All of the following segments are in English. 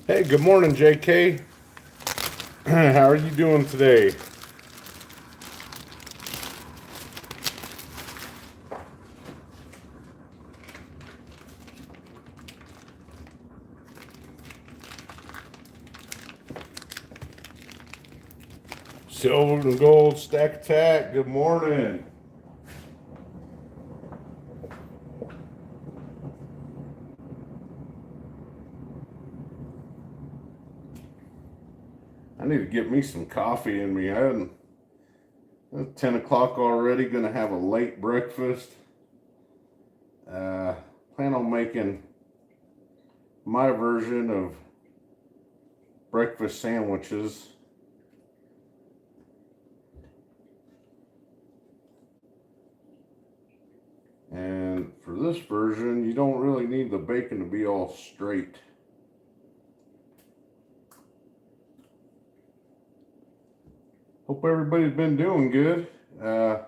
Hey, good morning, JK. How are you doing today? Silver and gold stack attack. Good morning. I need to get me some coffee in me. It's 10 o'clock already. Gonna have a late breakfast. Plan on making my version of breakfast sandwiches. And for this version, you don't really need the bacon to be all straight. Hope everybody's been doing good. Had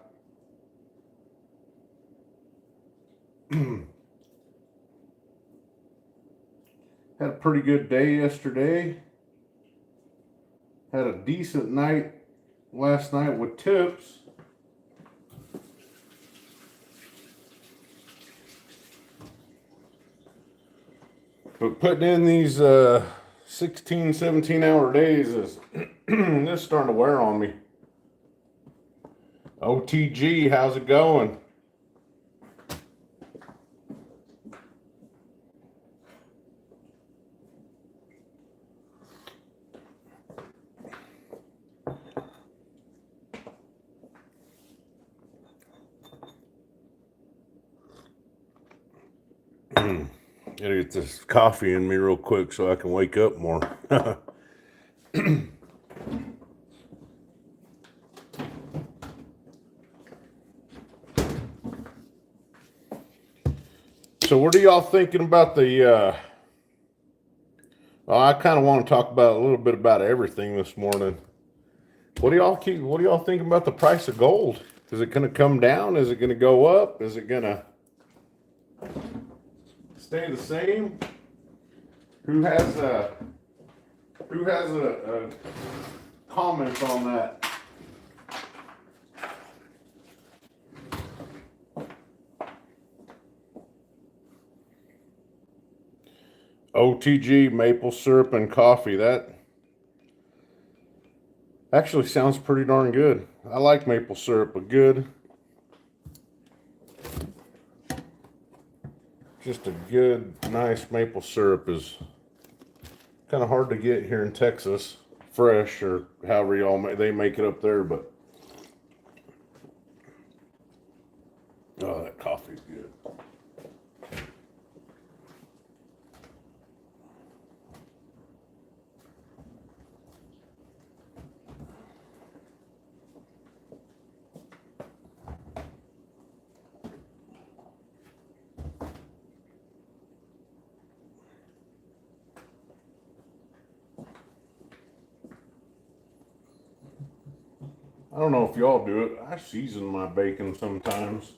a pretty good day yesterday. Had a decent night last night with tips. But putting in these 16, 17-hour days is this starting to wear on me. OTG, how's it going? Gotta get this coffee in me real quick so I can wake up more. So what are y'all thinking about the well, I kind of want to talk about a little bit about everything this morning. What do y'all thinking about the price of gold? Is it going to come down? Is it going to go up? Is it going to stay the same? Who has a comment on that? OTG, maple syrup and coffee. That actually sounds pretty darn good. I like maple syrup, but good. Just a good, nice maple syrup is kind of hard to get here in Texas, fresh or however they make it up there. But oh, that coffee's good. I don't know if y'all do it. I season my bacon sometimes.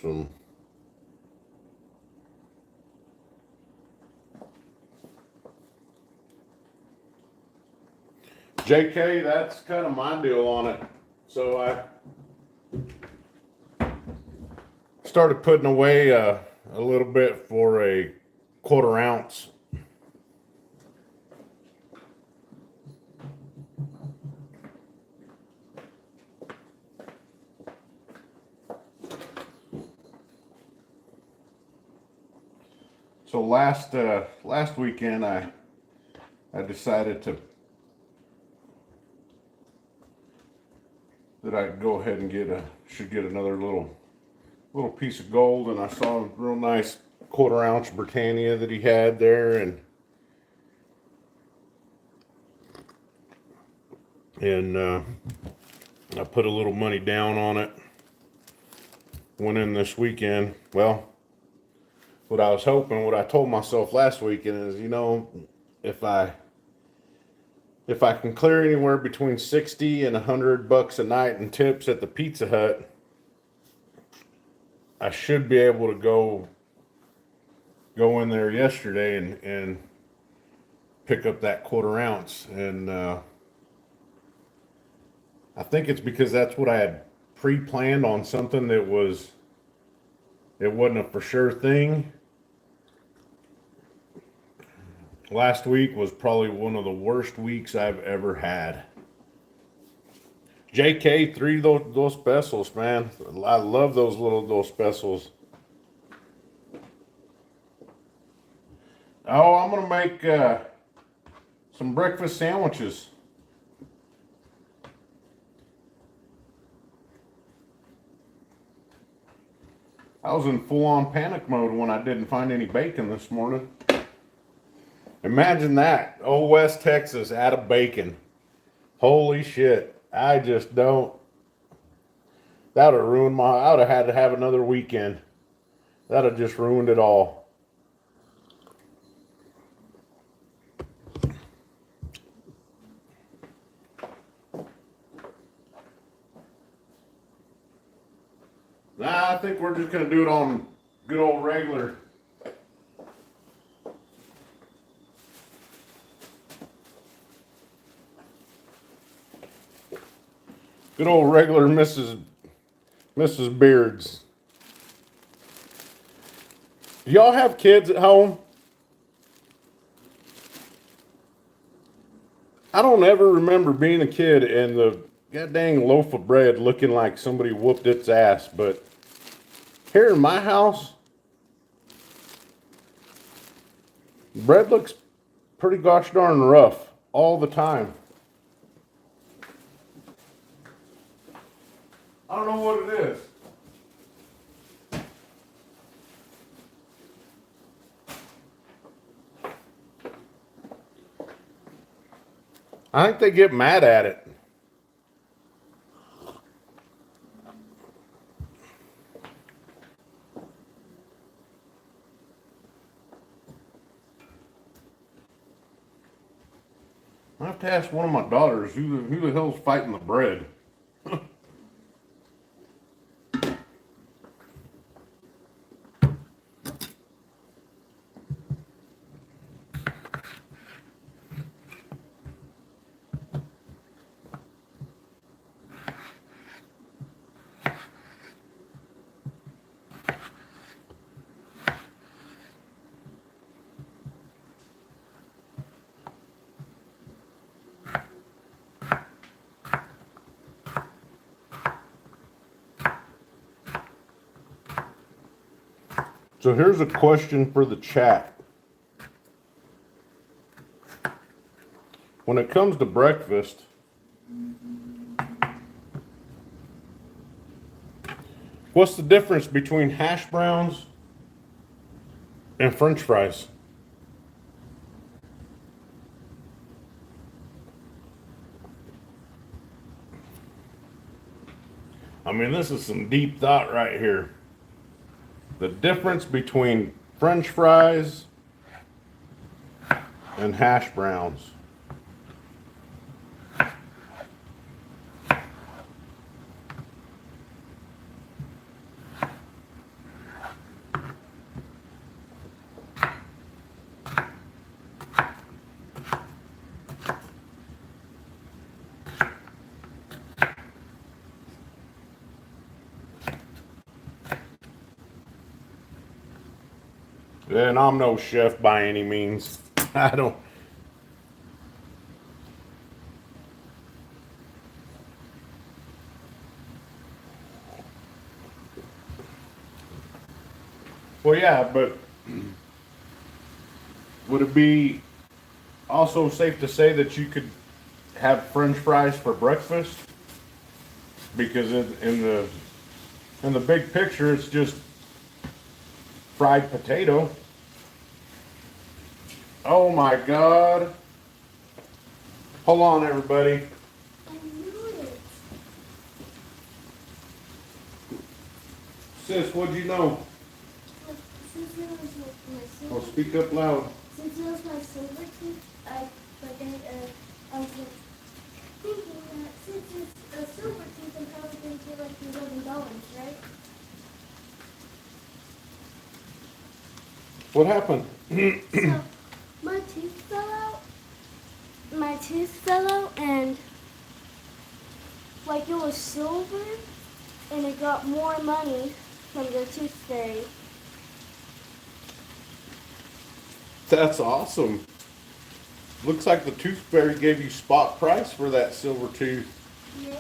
Some JK, that's kind of my deal on it. So I started putting away a little bit for a quarter ounce. So last weekend I decided that I'd go ahead and should get another little piece of gold, and I saw a real nice quarter ounce Britannia that he had there, and I put a little money down on it. Went in this weekend. Well, what I was hoping, what I told myself last weekend is, if I if I can clear anywhere between 60 and $100 a night in tips at the Pizza Hut, I should be able to go in there yesterday and pick up that quarter ounce. And I think it's because that's what I had pre-planned on something that it wasn't a for sure thing. Last week was probably one of the worst weeks I've ever had. JK, three Dos Pesos, man. I love those little Dos Pesos. Oh, I'm gonna make some breakfast sandwiches. I was in full-on panic mode when I didn't find any bacon this morning. Imagine that. Oh, West Texas out of bacon. Holy shit. I just don't. That would have ruined I would have had to have another weekend. That would have just ruined it all. Nah, I think we're just going to do it on good old regular. Good old regular Mrs. Beards. Do y'all have kids at home? I don't ever remember being a kid and the goddamn loaf of bread looking like somebody whooped its ass, but here in my house, bread looks pretty gosh darn rough all the time. I don't know what it is. I think they get mad at it. I have to ask one of my daughters who the hell's fighting the bread. So here's a question for the chat. When it comes to breakfast, what's the difference between hash browns and French fries? I mean, this is some deep thought right here. The difference between French fries and hash browns. And I'm no chef by any means. I don't. Well, yeah, but would it be also safe to say that you could have French fries for breakfast? Because in the big picture, it's just fried potato. Oh my God. Hold on, everybody. I knew it. Sis, what'd you know? Since it was my Well, silver, speak up loud. since it was my silver tooth, I was gonna What happened? So my tooth fell out. My tooth fell out and like it was silver and it got more money from the tooth fairy. That's awesome. Looks like the tooth fairy gave you spot price for that silver tooth. Yeah.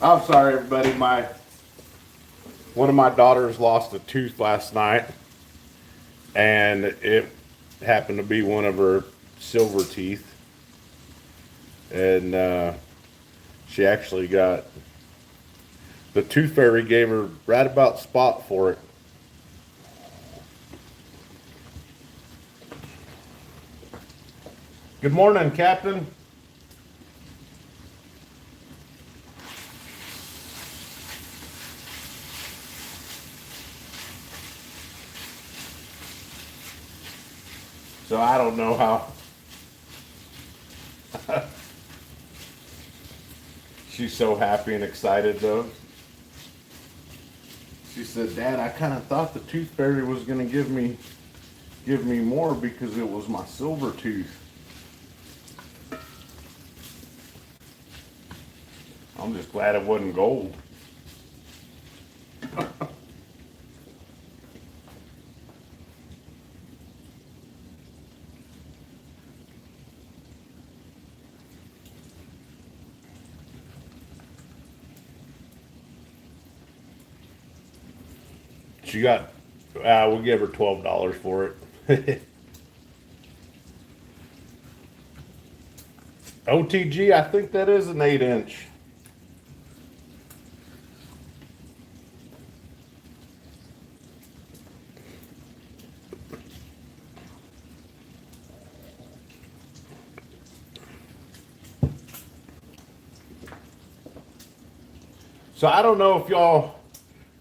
I'm sorry, everybody. One of my daughters lost a tooth last night, and it happened to be one of her silver teeth, and she actually got the tooth fairy gave her right about spot for it. Good morning, Captain. So I don't know how. She's so happy and excited though. She said, "Dad, I kind of thought the tooth fairy was going to give me more because it was my silver tooth." I'm just glad it wasn't gold. She got, we gave her $12 for it. OTG, I think that is an 8-inch. So I don't know if y'all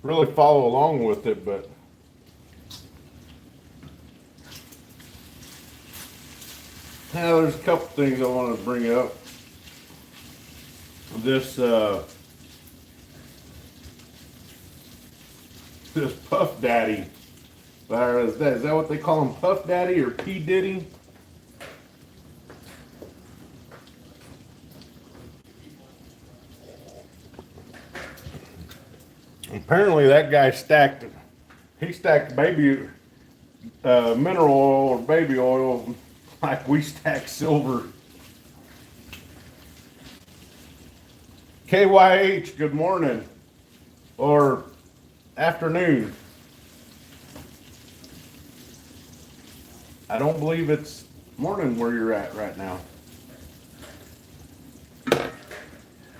really follow along with it, but now there's a couple things I want to bring up. This this Puff Daddy, is that what they call him, Puff Daddy or P Diddy? Apparently that guy stacked baby mineral oil or baby oil like we stack silver. KYH, good morning or afternoon. I don't believe it's morning where you're at right now.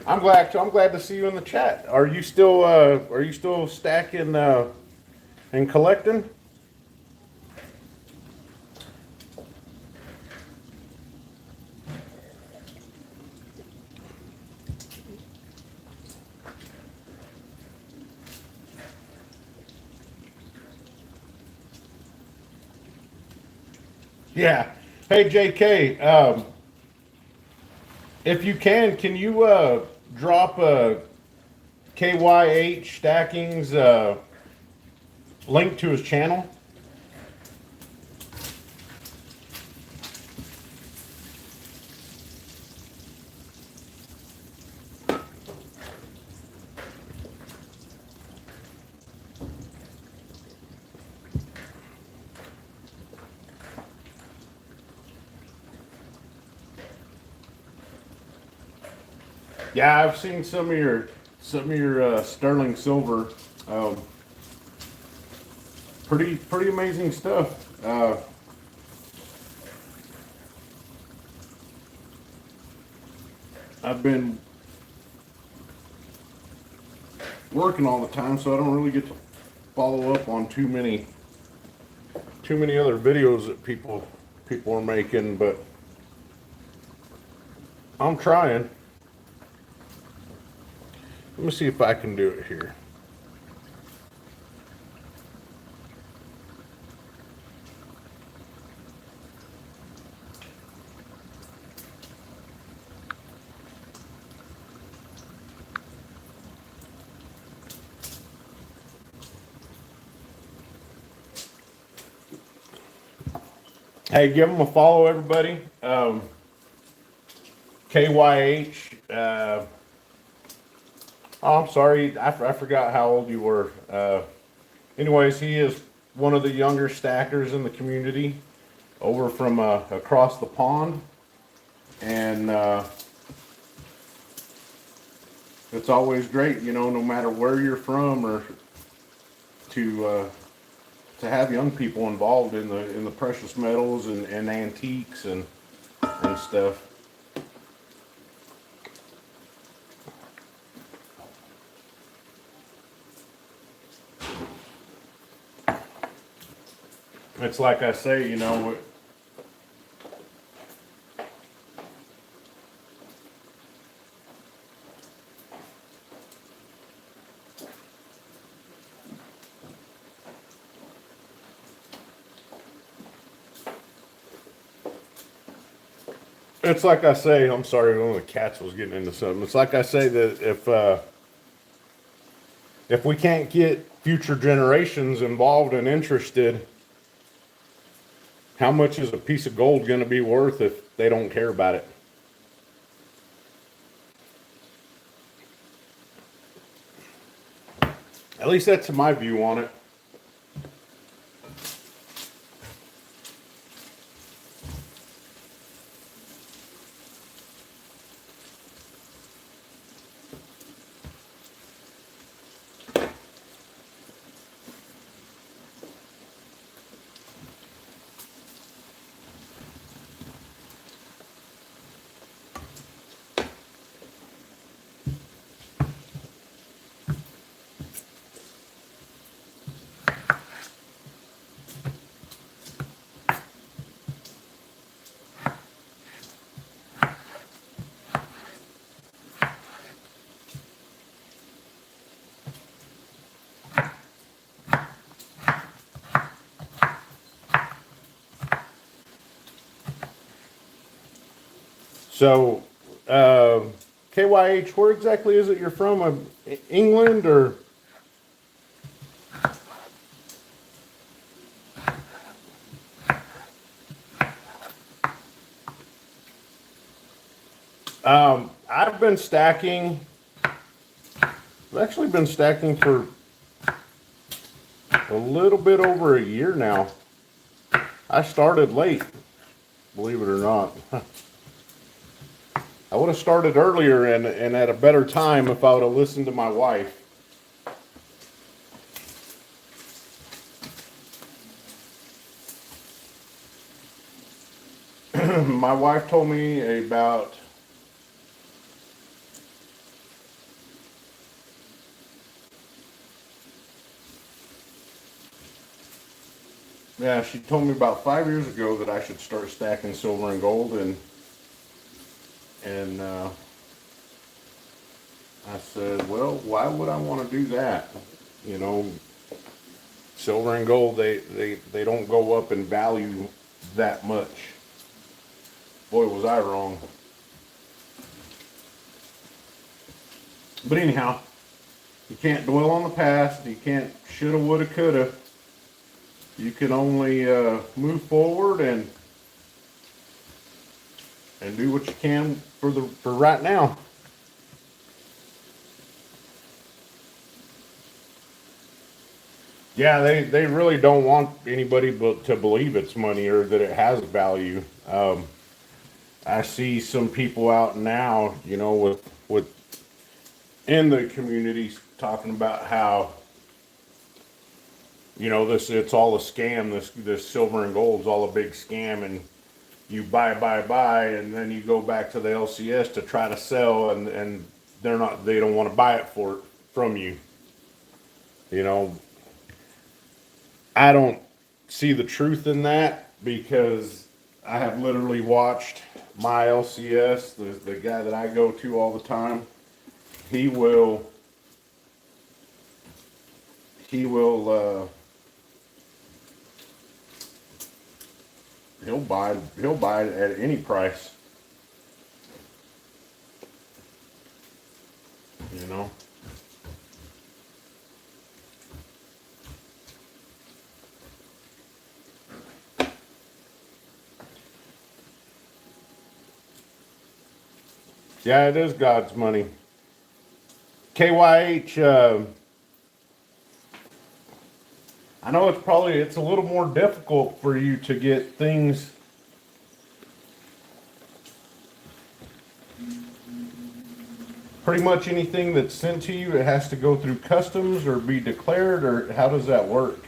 I'm glad to see you in the chat. Are you still stacking and collecting? Yeah. Hey JK, if you can you drop a KYH Stacking's link to his channel? Yeah, I've seen some of your sterling silver. Pretty amazing stuff. I've been working all the time, so I don't really get to follow up on too many other videos that people are making, but I'm trying. Let me see if I can do it here. Hey, give them a follow, everybody. KYH. Oh, I'm sorry. I forgot how old you were. Anyways, he is one of the younger stackers in the community over from across the pond. And it's always great, no matter where you're from, or to have young people involved in the precious metals and antiques and stuff. It's like I say, it's like I say. I'm sorry, one of the cats was getting into something. It's like I say that if we can't get future generations involved and interested, how much is a piece of gold going to be worth if they don't care about it? At least that's my view on it. So, KYH, where exactly is it you're from? England or? I've been stacking. I've actually been stacking for a little bit over a year now. I started late, believe it or not. I would have started earlier and at a better time if I would have listened to my wife. My wife told me about yeah, she told me about 5 years ago that I should start stacking silver and gold, and I said, well, why would I want to do that? You know, silver and gold, they don't go up in value that much. Boy, was I wrong. But anyhow, you can't dwell on the past. You can't shoulda, woulda, coulda. You can only move forward and do what you can for right now. Yeah, they really don't want anybody to believe it's money or that it has value. I see some people out now, with in the communities talking about how this it's all a scam. This silver and gold's all a big scam, and you buy, and then you go back to the LCS to try to sell, and they don't want to buy it from you. You know, I don't see the truth in that because I have literally watched my LCS, the guy that I go to all the time. He will he will he'll buy it at any price. You know. Yeah, it is God's money. KYH, I know it's a little more difficult for you to get things. Pretty much anything that's sent to you, it has to go through customs or be declared, or how does that work?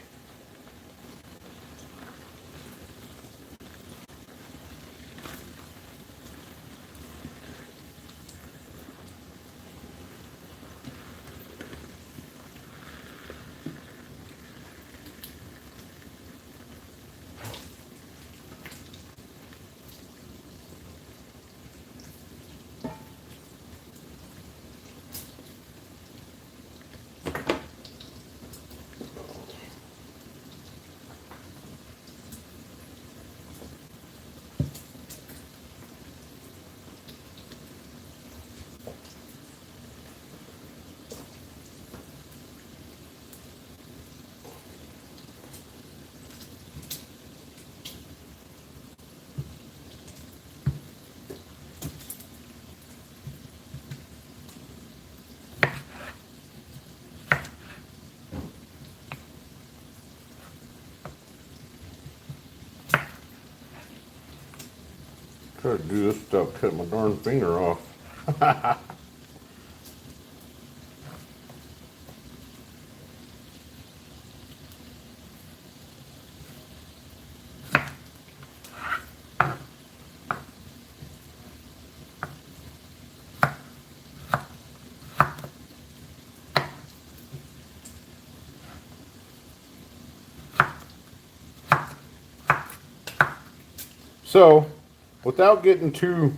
Try to do this stuff, cut my darn finger off. So, without getting too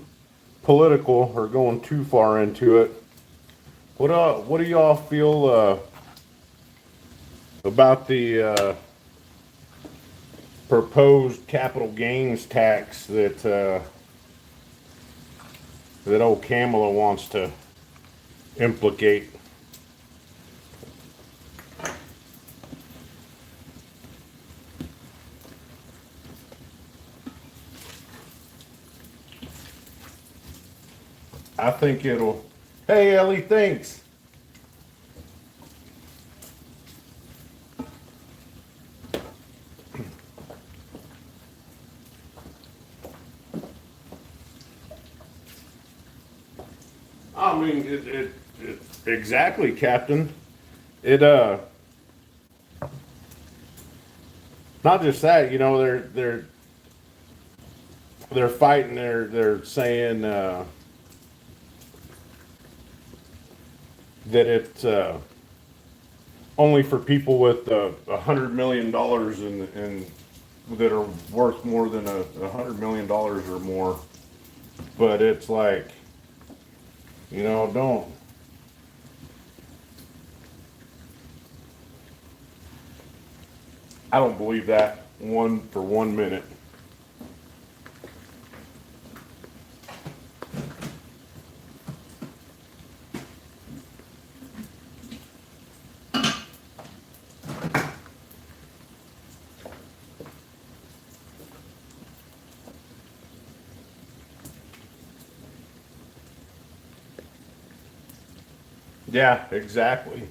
political or going too far into it, what do y'all feel about the proposed capital gains tax that old Kamala wants to implicate? I think it'll. Hey, Ellie, thanks. I mean, it exactly, Captain. It not just that. You know, they're fighting. They're saying that it's only for people with $100 million and that are worth more than $100 million or more. But it's like, you know, I don't believe that one for 1 minute. Yeah, exactly.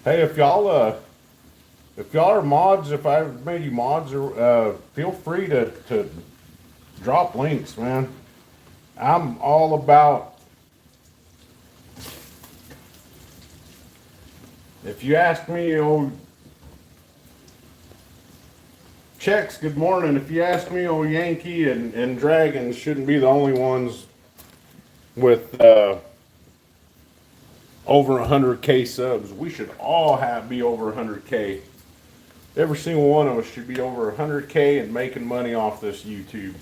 Hey, if y'all are mods, if I've made you mods, or feel free to drop links, man. I'm all about. If you ask me, oh, Checks, good morning. If you ask me, oh, Yankee and Dragons shouldn't be the only ones with over 100K subs. We should all be over 100K. Every single one of us should be over 100K and making money off this YouTube.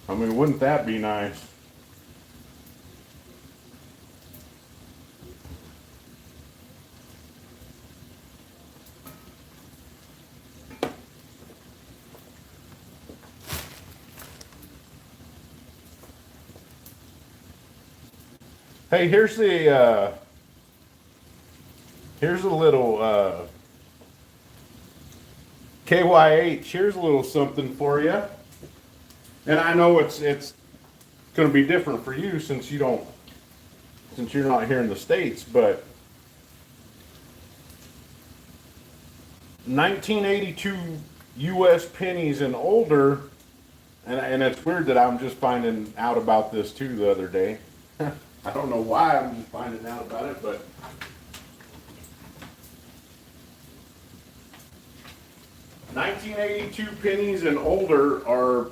I mean, wouldn't that be nice? Hey, here's a little KYH. Here's a little something for you. And I know it's going to be different for you since you're not here in the States, but 1982 U.S. pennies and older, and it's weird that I'm just finding out about this too the other day. I don't know why I'm just finding out about it, but $1982 pennies and older are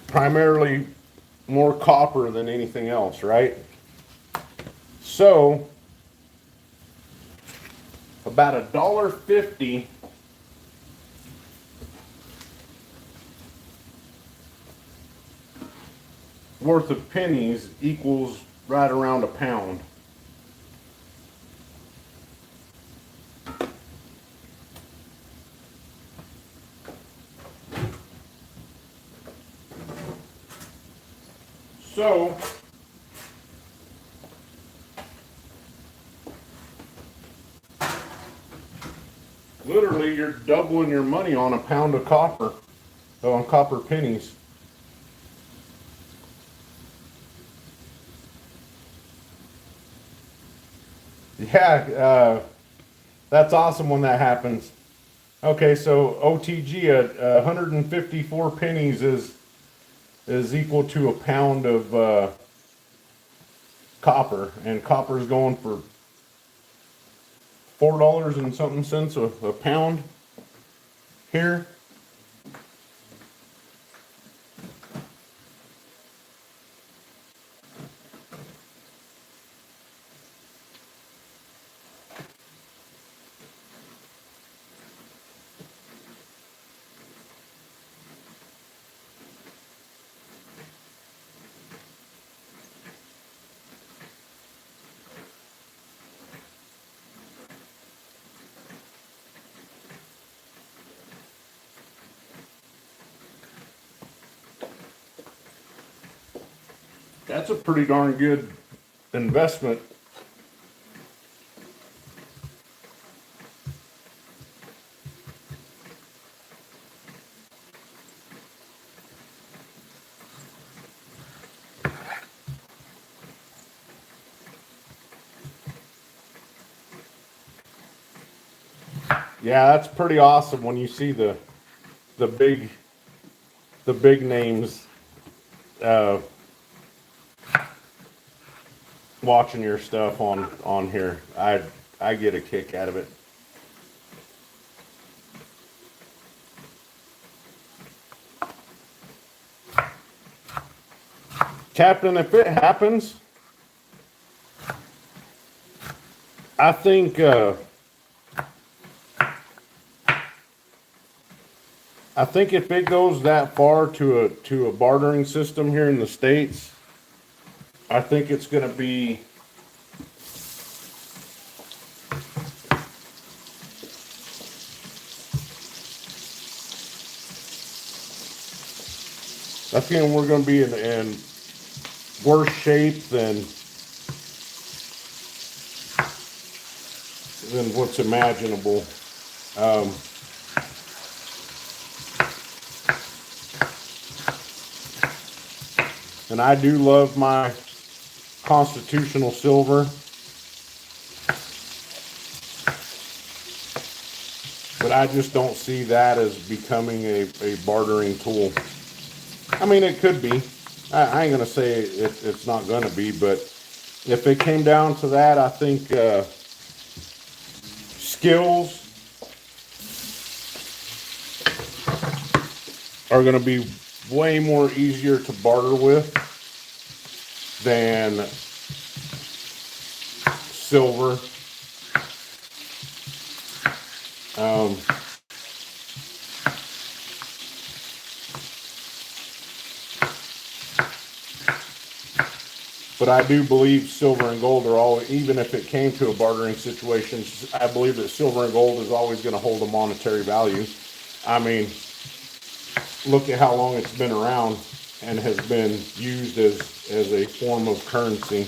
primarily more copper than anything else, right? So about $1.50 worth of pennies equals right around a pound. So literally you're doubling your money on a pound of copper, on copper pennies. Yeah, that's awesome when that happens. Okay, so OTG at 154 pennies is equal to a pound of copper, and copper is going for $4 and something cents a pound here. That's a pretty darn good investment. Yeah, that's pretty awesome when you see the big names watching your stuff on here. I get a kick out of it. Captain, if it happens, I think if it goes that far to a bartering system here in the States, I think it's going to be we're going to be in worse shape than what's imaginable. And I do love my constitutional silver, but I just don't see that as becoming a bartering tool. I mean, it could be. I ain't gonna say it's not gonna be, but if it came down to that, I think skills are gonna be way more easier to barter with than silver. But I do believe silver and gold are always, even if it came to a bartering situation, I believe that silver and gold is always going to hold a monetary value. I mean, look at how long it's been around. and has been used as a form of currency.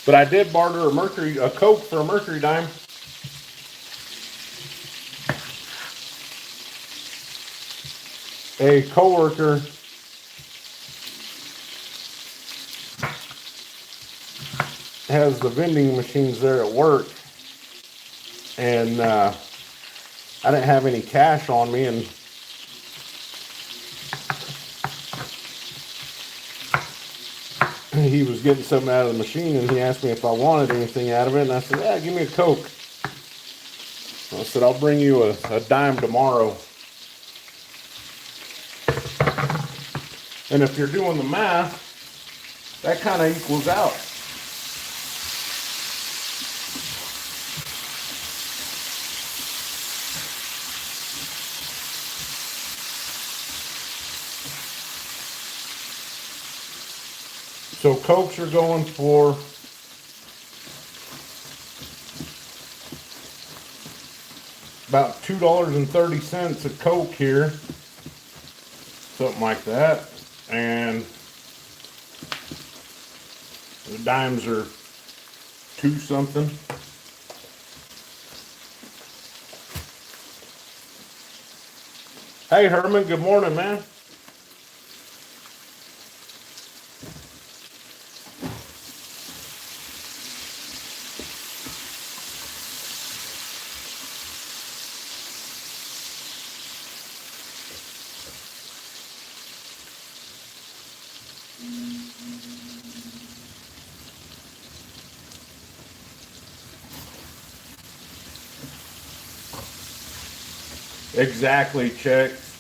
But I did barter a Coke for a Mercury dime. A coworker has the vending machines there at work, and I didn't have any cash on me, and he was getting something out of the machine, and he asked me if I wanted anything out of it, and I said, yeah, give me a Coke. I said, I'll bring you a dime tomorrow. And if you're doing the math, that kind of equals out. So Cokes are going for about $2.30 a Coke here, something like that, and the dimes are 2 something. Hey Herman, good morning, man. Exactly, checks.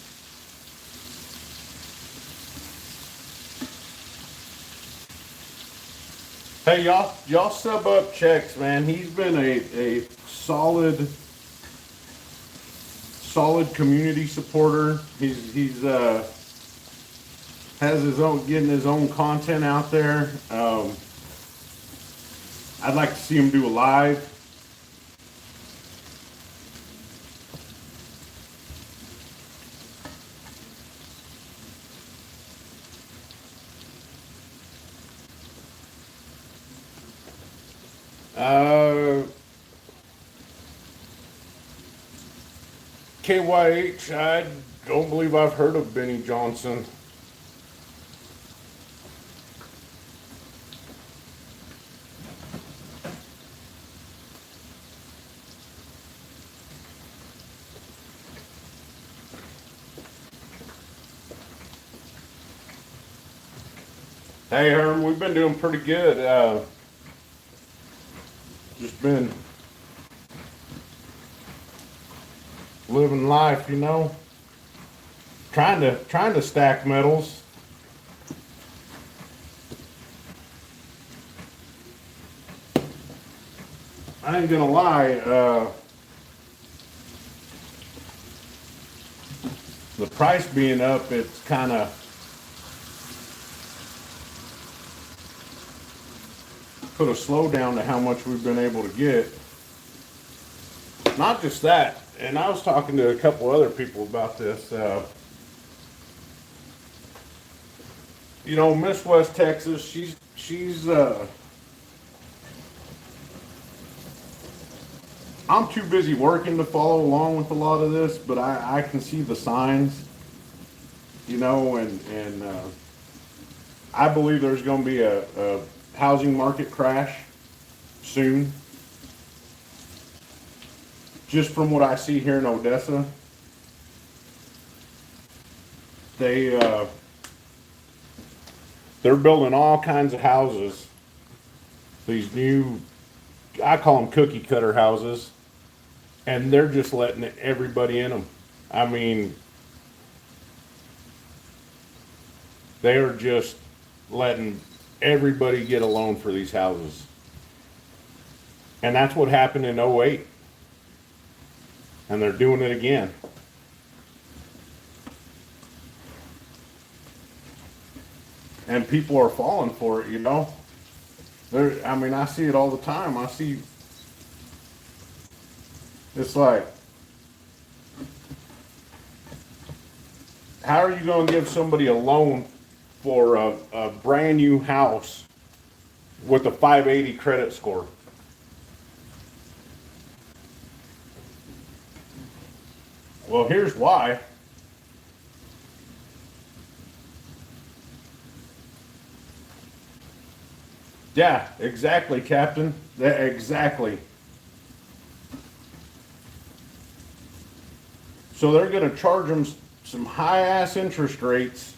Hey, y'all sub up checks, man. He's been a solid community supporter. He's has his own, getting his own content out there. I'd like to see him do a live. KYH, I don't believe I've heard of Benny Johnson. Hey Herm, we've been doing pretty good. Just been living life, you know. Trying to stack metals. I ain't gonna lie, the price being up, it's kind of put a slowdown to how much we've been able to get. Not just that, and I was talking to a couple other people about this. You know, Miss West Texas, she's I'm too busy working to follow along with a lot of this, but I can see the signs, you know, and I believe there's going to be a housing market crash soon. Just from what I see here in Odessa, they're building all kinds of houses. These new, I call them cookie cutter houses, and they're just letting everybody in them. I mean, they are just letting everybody get a loan for these houses. And that's what happened in '08. And they're doing it again. and people are falling for it, you know. I mean, I see it all the time. It's like, how are you going to give somebody a loan for a brand new house with a 580 credit score? Well, here's why. Yeah, exactly, Captain. Exactly. So they're going to charge them some high ass interest rates.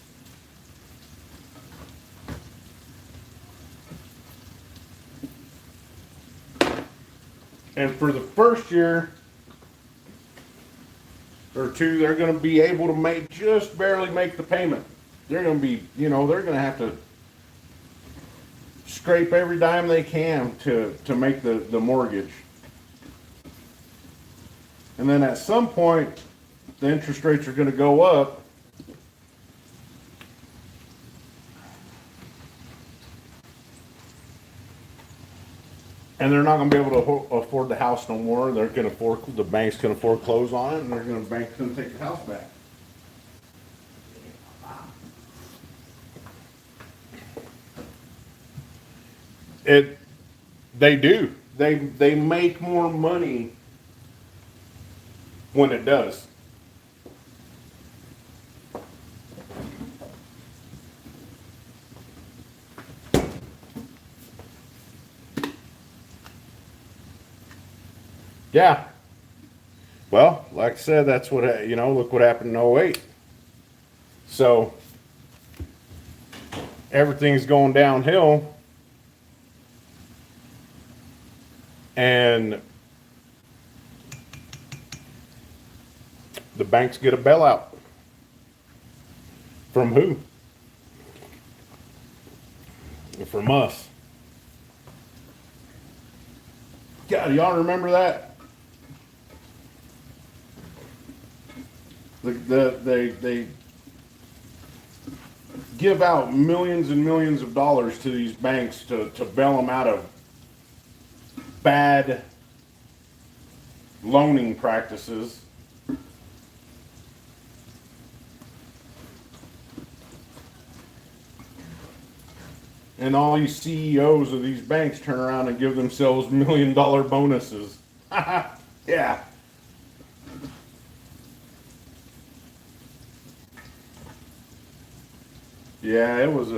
And for the first year or two, they're going to be able to just barely make the payment. They're going to be, they're going to have to scrape every dime they can to make the mortgage. And then at some point, the interest rates are going to go up. And they're not going to be able to afford the house no more. They're going to the bank's going to foreclose on it, and the bank's going to take the house back. They do. They make more money when it does. Yeah. Well, like I said, that's what, look what happened in '08. So everything's going downhill. And the banks get a bailout. From who? From us. God, y'all remember that? They give out millions and millions of dollars to these banks to bail them out of bad loaning practices. And all these CEOs of these banks turn around and give themselves $1 million bonuses. Yeah. Yeah, it was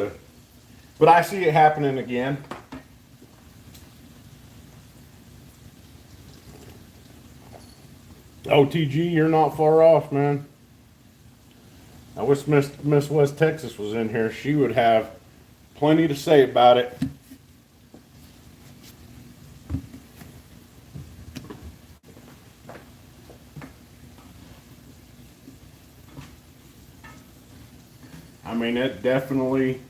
but I see it happening again. OTG, you're not far off, man. I wish Miss West Texas was in here. She would have plenty to say about it. I mean, it definitely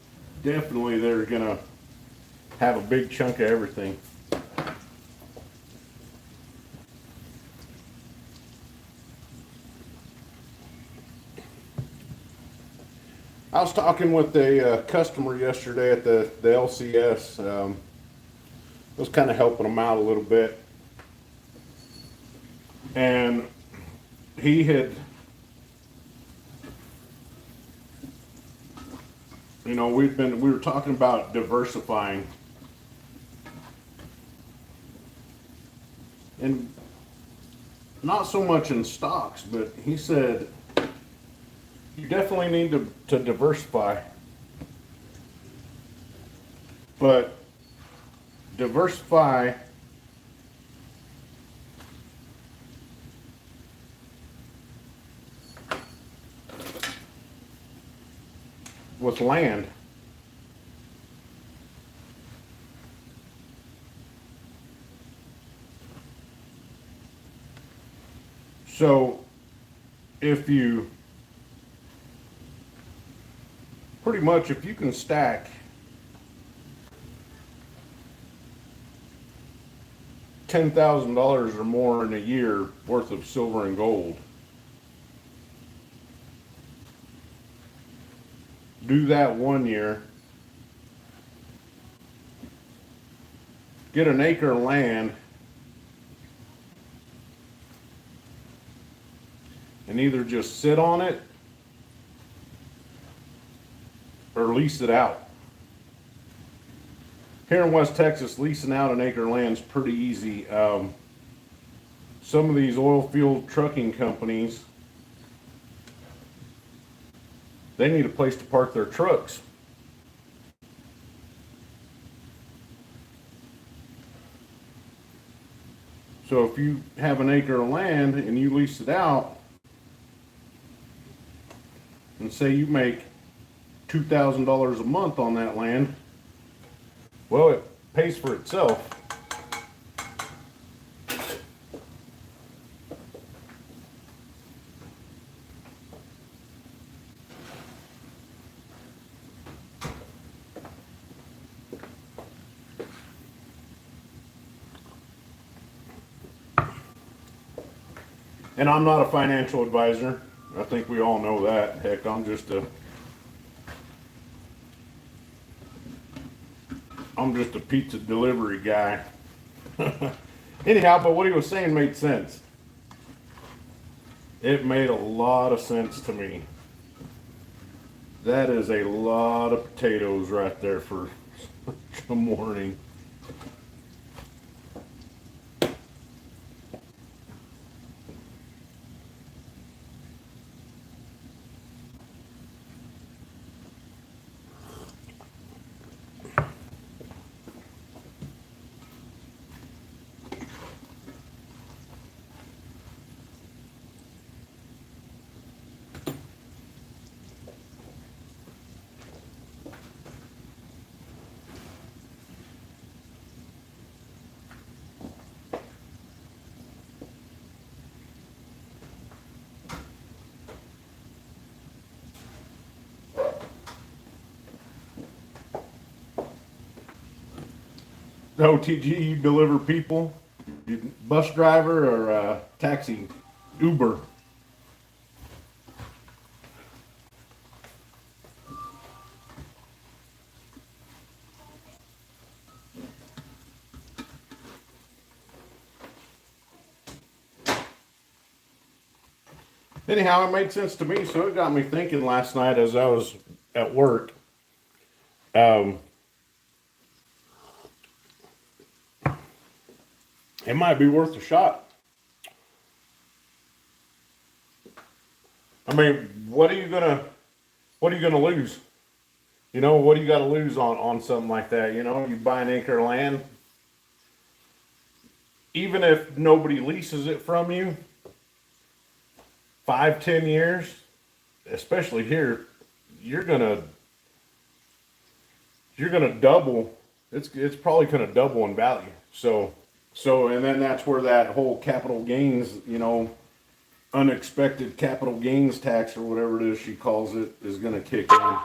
they're gonna have a big chunk of everything. I was talking with a customer yesterday at the LCS. I was kind of helping him out a little bit, and he had, we were talking about diversifying, and not so much in stocks, but he said, you definitely need to diversify, but diversify with land. So if you pretty much, if you can stack $10,000 or more in a year worth of silver and gold, do that 1 year, get an acre of land and either just sit on it or lease it out. Here in West Texas, leasing out an acre of land is pretty easy. Some of these oil field trucking companies, they need a place to park their trucks. So if you have an acre of land and you lease it out, and say you make $2,000 a month on that land, well, it pays for itself. And I'm not a financial advisor. I think we all know that. Heck, I'm just a pizza delivery guy. Anyhow, but what he was saying made sense. It made a lot of sense to me. That is a lot of potatoes right there for the morning. OTG, you deliver people? You bus driver or taxi? Uber? Anyhow, it made sense to me, so it got me thinking last night as I was at work. It might be worth a shot. I mean, what are you gonna lose? You know, what do you got to lose on something like that? You know, you buy an acre of land, even if nobody leases it from you, 5, 10 years, especially here, you're gonna double. It's probably gonna double in value. So, and then that's where that whole capital gains, you know, unexpected capital gains tax or whatever it is she calls it, is going to kick in.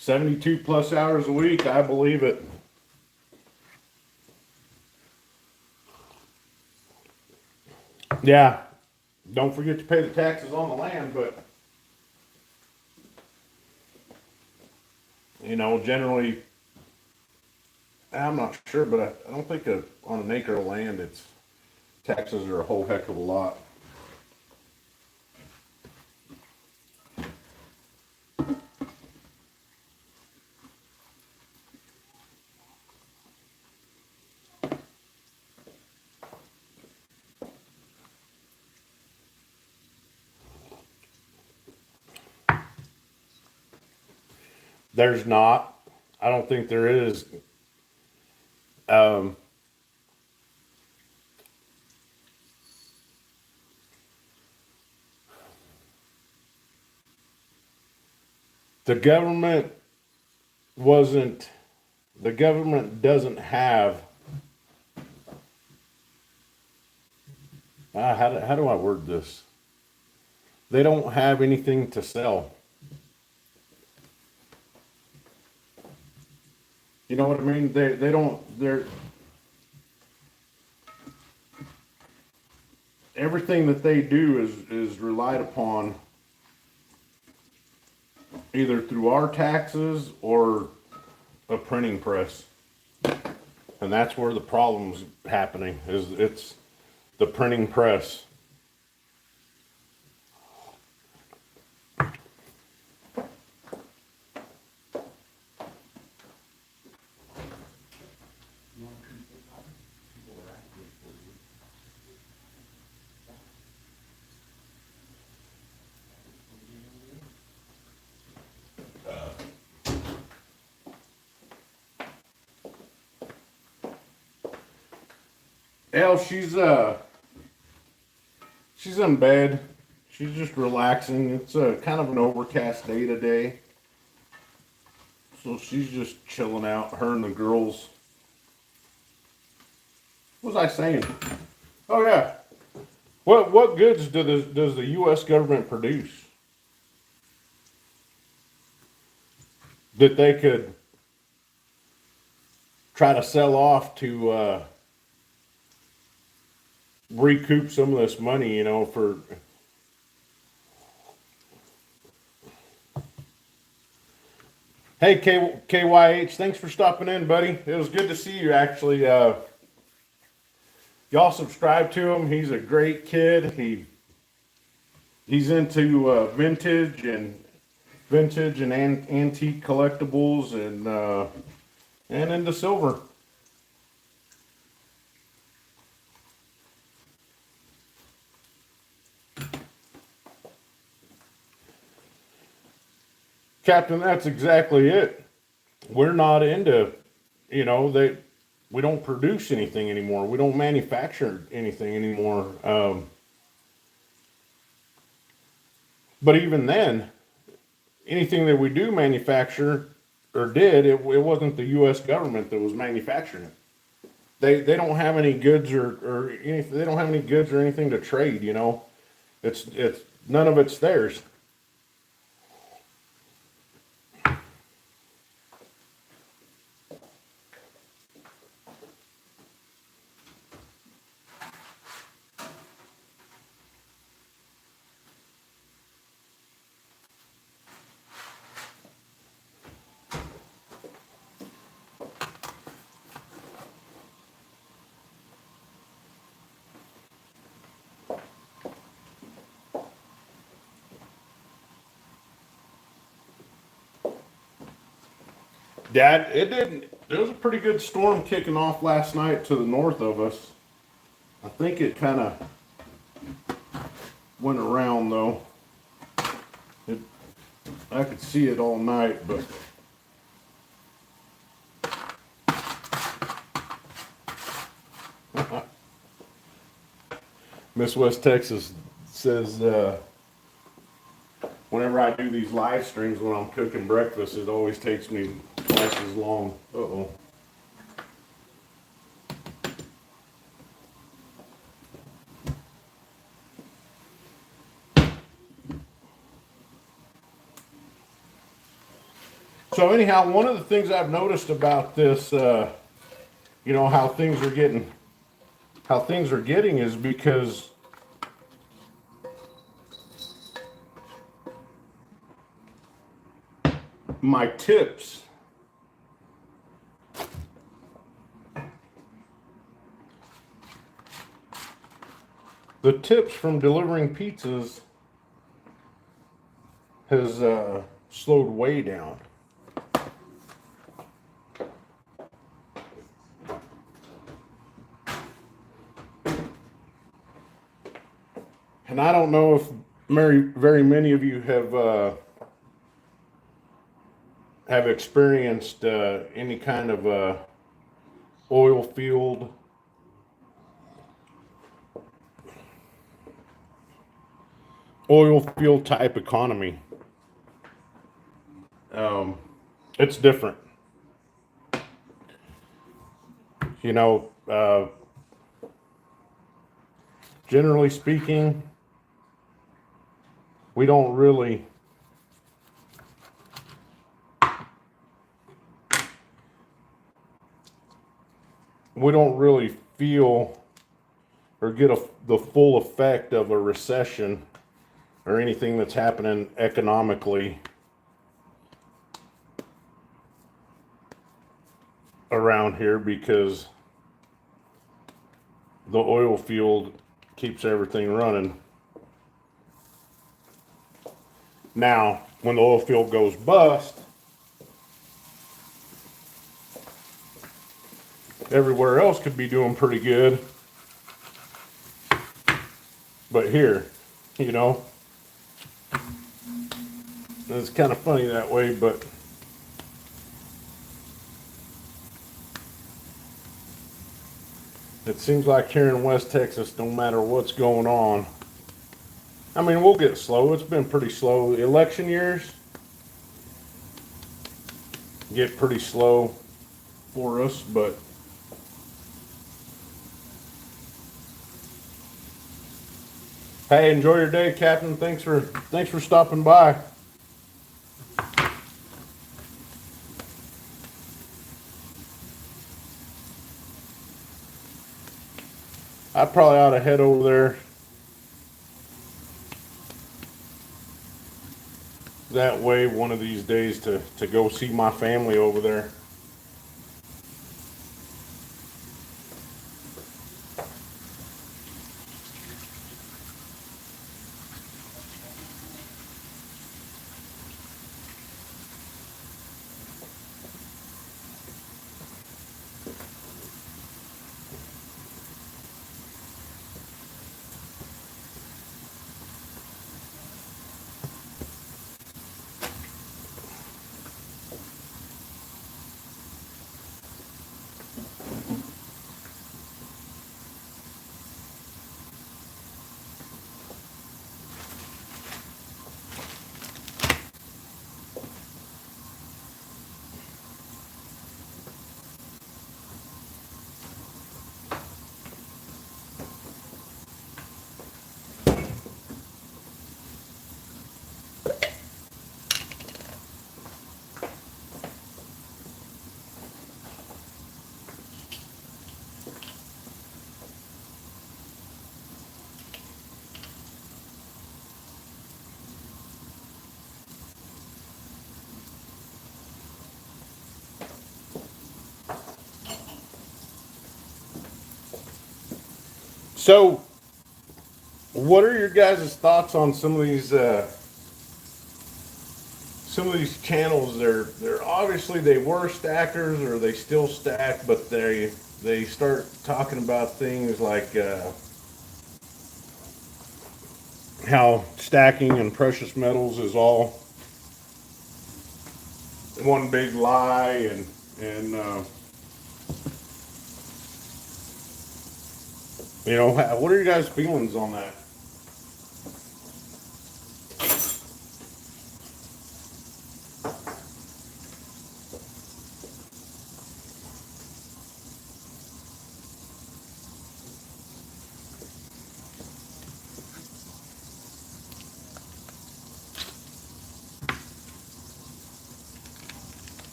$72+ hours a week, I believe it. Yeah, don't forget to pay the taxes on the land, but you know, generally, I'm not sure, but I don't think on an acre of land, it's taxes are a whole heck of a lot. There's not. I don't think there is. Um, the government wasn't, the government doesn't have, how do I word this? They don't have anything to sell. You know what I mean? They don't, everything that they do is relied upon either through our taxes or a printing press. And that's where the problem's happening, is it's the printing press. Elle, she's in bed. She's just relaxing. It's a kind of an overcast day today. So she's just chilling out, her and the girls. What was I saying? Oh yeah. What goods does the US government produce that they could try to sell off to recoup some of this money, for. Hey, KYH, thanks for stopping in, buddy. It was good to see you, actually. Y'all subscribe to him. He's a great kid. He's into vintage and antique collectibles and into silver. Captain, that's exactly it. We're not into, we don't produce anything anymore. We don't manufacture anything anymore. But even then, anything that we do manufacture or did, it wasn't the U.S. government that was manufacturing it. They don't have any goods or anything. They don't have any goods or anything to trade. It's none of it's theirs. Dad, it didn't. There was a pretty good storm kicking off last night to the north of us. I think it kind of went around though. I could see it all night, but Miss West Texas says whenever I do these live streams when I'm cooking breakfast, it always takes me twice as long. Uh-oh. So anyhow, one of the things I've noticed about this, how things are getting is because my tips from delivering pizzas has slowed way down. And I don't know if very many of you have experienced any kind of oil field type economy. It's different. Generally speaking, we don't really feel or get the full effect of a recession or anything that's happening economically around here because the oil field keeps everything running. Now, when the oil field goes bust, everywhere else could be doing pretty good. But here, you know, it's kind of funny that way, but it seems like here in West Texas, no matter what's going on, I mean, we'll get slow. It's been pretty slow. Election years get pretty slow for us, but hey, enjoy your day, Captain. Thanks for stopping by. I probably ought to head over there. That way, one of these days to go see my family over there. So, what are your guys' thoughts on some of these channels? They're obviously they were stackers or they still stack, but they start talking about things like how stacking and precious metals is all one big lie, and you know, what are your guys' feelings on that?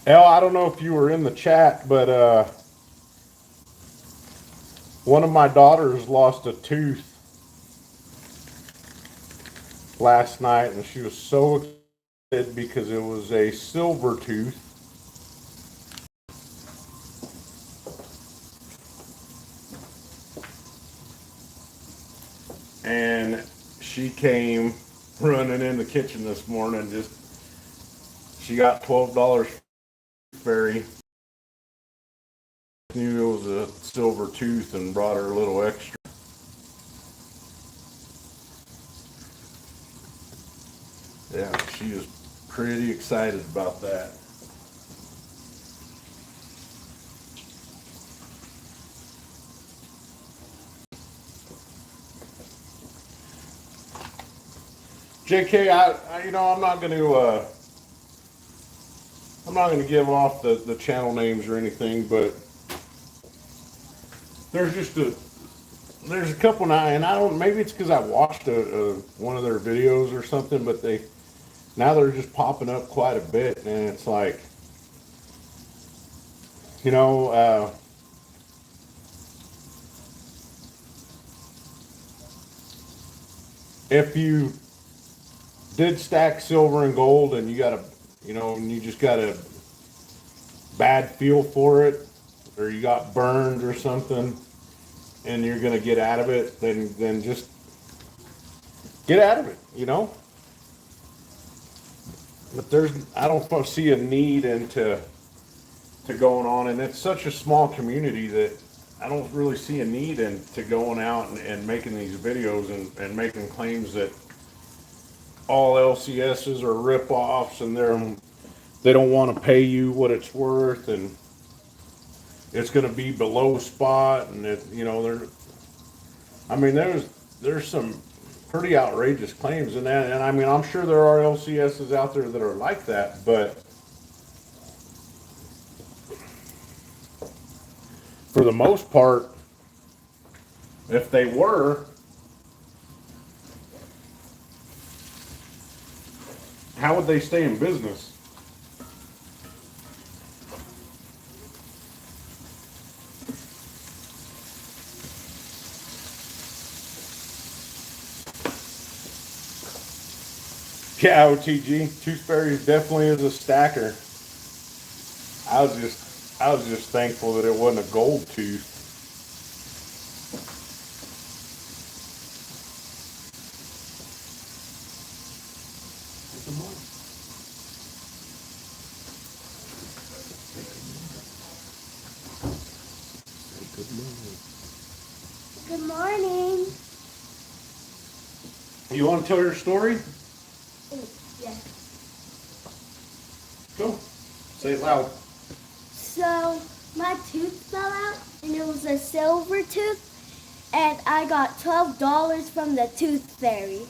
Hell, I don't know if you were in the chat, but one of my daughters lost a tooth last night, and she was so excited because it was a silver tooth. And she came running in the kitchen this morning. She got $12 fairy. Knew it was a silver tooth and brought her a little extra. Yeah, she was pretty excited about that. JK, you know, I'm not going to give off the channel names or anything, but there's a couple now, and I don't, maybe it's because I watched one of their videos or something, but now they're just popping up quite a bit, and it's like, you know, if you did stack silver and gold and you got you know, and you just got a bad feel for it, or you got burned or something, and you're gonna get out of it, then just get out of it, you know. But I don't see a need into to going on, and it's such a small community that I don't really see a need into going out and making these videos and making claims that all LCSs are rip-offs and they don't want to pay you what it's worth, and it's going to be below spot, and you know, I mean, there's some pretty outrageous claims in that, and I mean, I'm sure there are LCSs out there that are like that, but for the most part, if they were, how would they stay in business? Yeah, OTG, Tooth Fairy definitely is a stacker. I was just thankful that it wasn't a gold tooth. Good morning. You want to tell your story? Yeah. Go. Say it loud. So my tooth fell out, and it was a silver tooth, and I got $12 from the Tooth Fairy.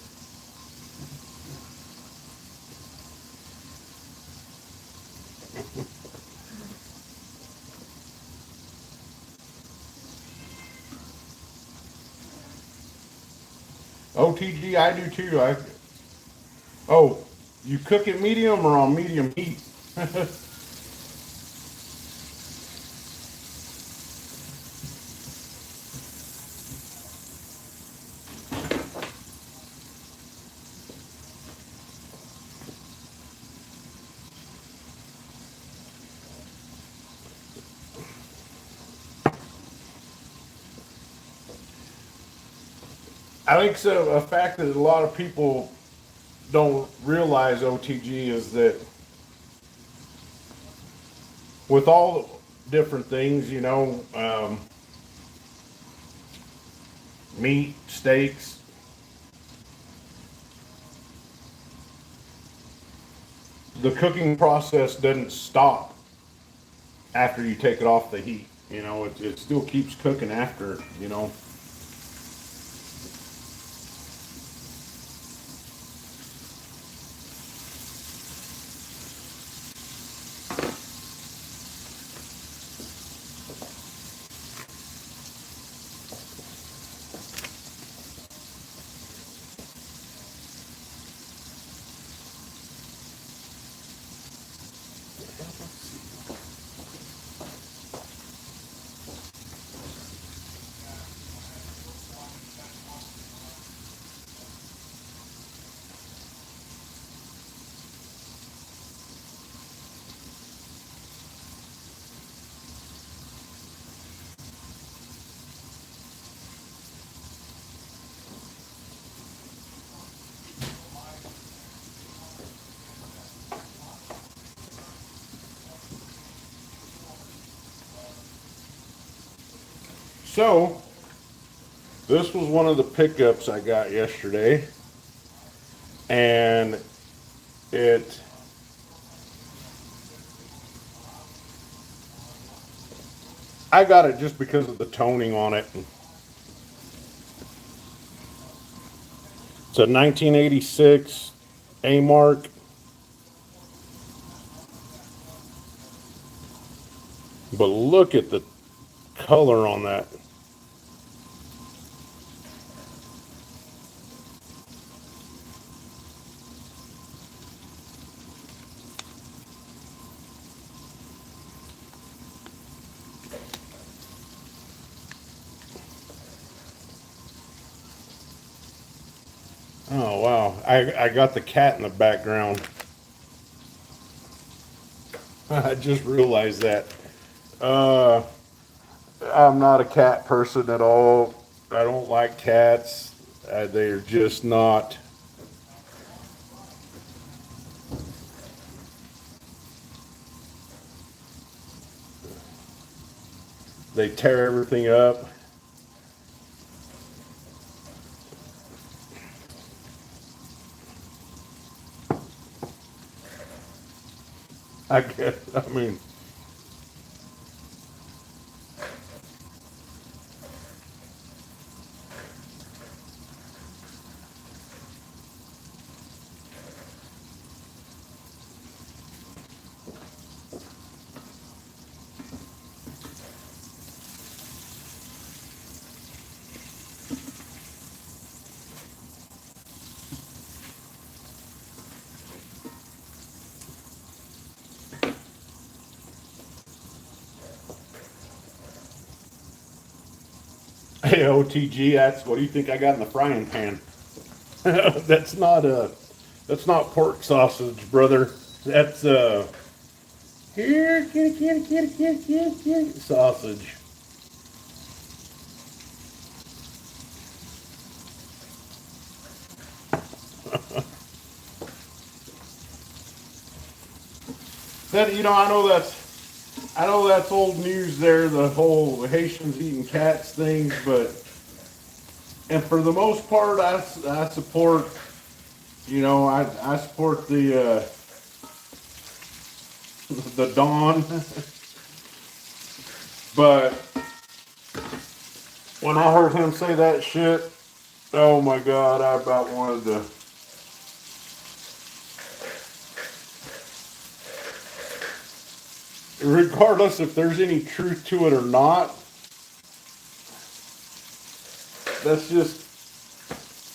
OTG, I do too. Oh, you cook it medium or on medium heat? I think so. A fact that a lot of people don't realize, OTG, is that with all the different things, you know, meat, steaks, the cooking process doesn't stop after you take it off the heat. You know, it still keeps cooking after, you know. So, this was one of the pickups I got yesterday, and it I got it just because of the toning on it. It's a 1986 A-Mark. But look at the color on that. Oh wow, I got the cat in the background. I just realized that. Uh, I'm not a cat person at all. I don't like cats. They're just not. They tear everything up. I guess. I mean, hey, OTG, what do you think I got in the frying pan? that's not that's not pork sausage, brother. That's here, kitty, sausage. That I know that's old news there, the whole Haitians eating cats thing, but and for the most part, I support, I support the Don, but when I heard him say that shit, oh my God, I about wanted to. Regardless if there's any truth to it or not, that's just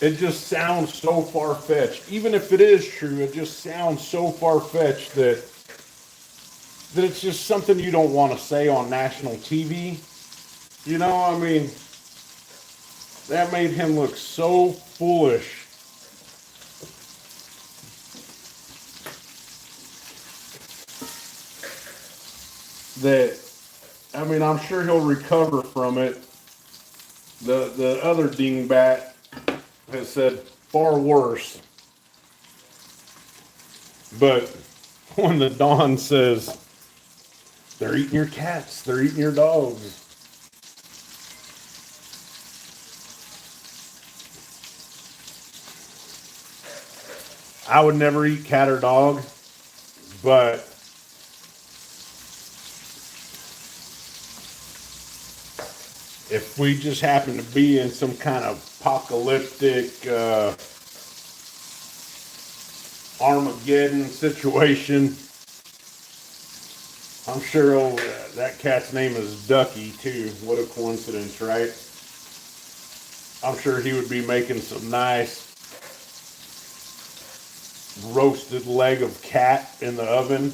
it just sounds so far fetched. Even if it is true, it just sounds so far fetched that it's just something you don't want to say on national TV. I mean, that made him look so foolish. That I mean, I'm sure he'll recover from it. The other dingbat has said far worse. But when the Don says they're eating your cats, they're eating your dogs. I would never eat cat or dog, but if we just happen to be in some kind of apocalyptic Armageddon situation, I'm sure that cat's name is Ducky too. What a coincidence, right? I'm sure he would be making some nice roasted leg of cat in the oven.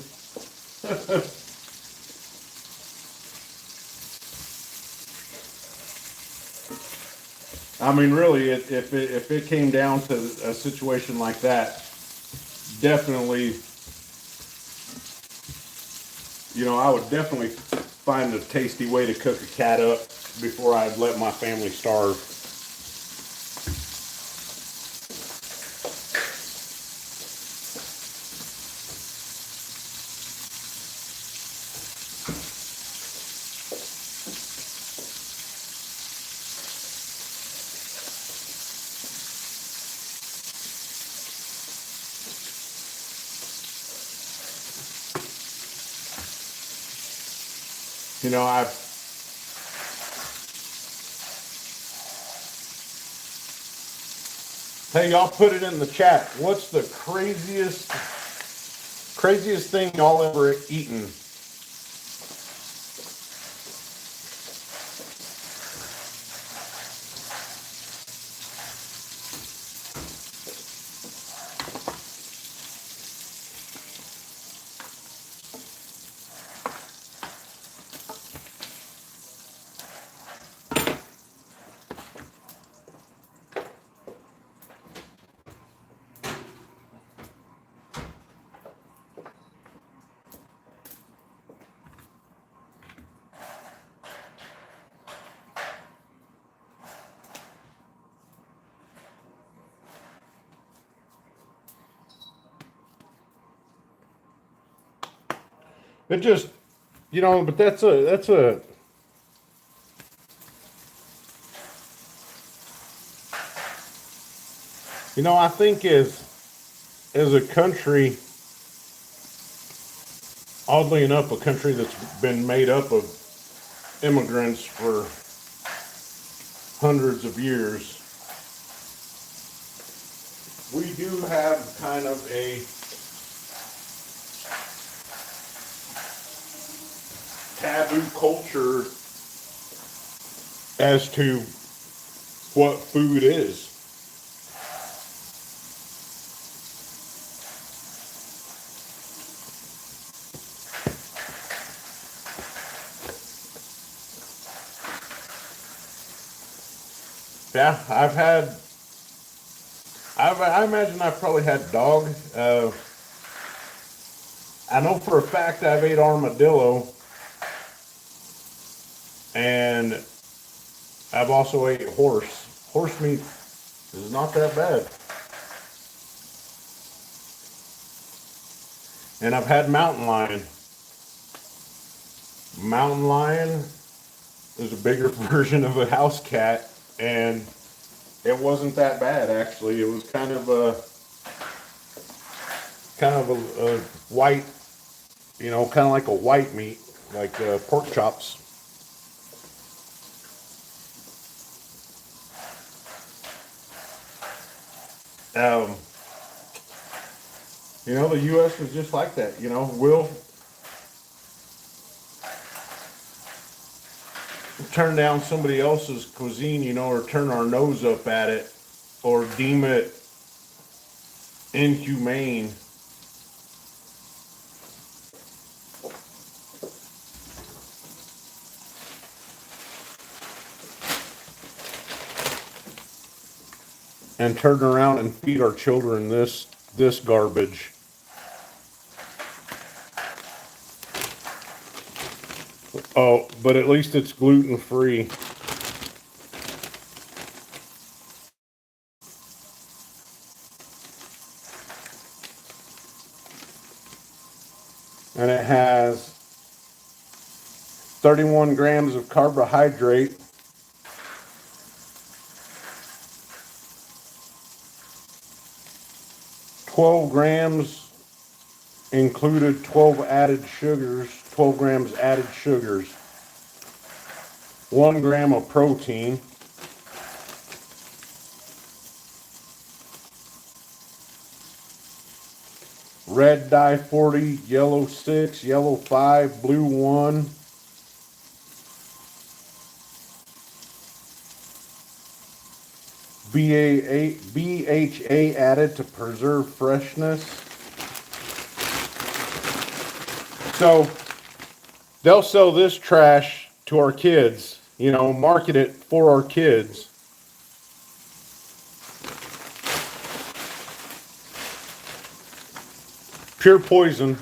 I mean, really, if it came down to a situation like that, definitely, I would definitely find a tasty way to cook a cat up before I'd let my family starve. I Hey, y'all put it in the chat. What's the craziest thing y'all ever eaten? It just, but that's a, I think as a country, oddly enough, a country that's been made up of immigrants for hundreds of years, we do have kind of a taboo culture as to what food is. Yeah, I imagine I've probably had dog. I know for a fact I've ate armadillo, and I've also ate horse. Horse meat is not that bad. And I've had mountain lion. Mountain lion is a bigger version of a house cat, and it wasn't that bad actually. It was kind of a white, kind of like a white meat, like pork chops. Um, the U.S. is just like that. We'll turn down somebody else's cuisine, or turn our nose up at it, or deem it inhumane. And turn around and feed our children this garbage. Oh, but at least it's gluten free. And it has 31 grams of carbohydrate, 12 grams included 12 added sugars, 12 grams added sugars, 1 gram of protein, red dye 40, yellow 6, yellow 5, blue 1, BHA added to preserve freshness. So they'll sell this trash to our kids, market it for our kids. Pure poison.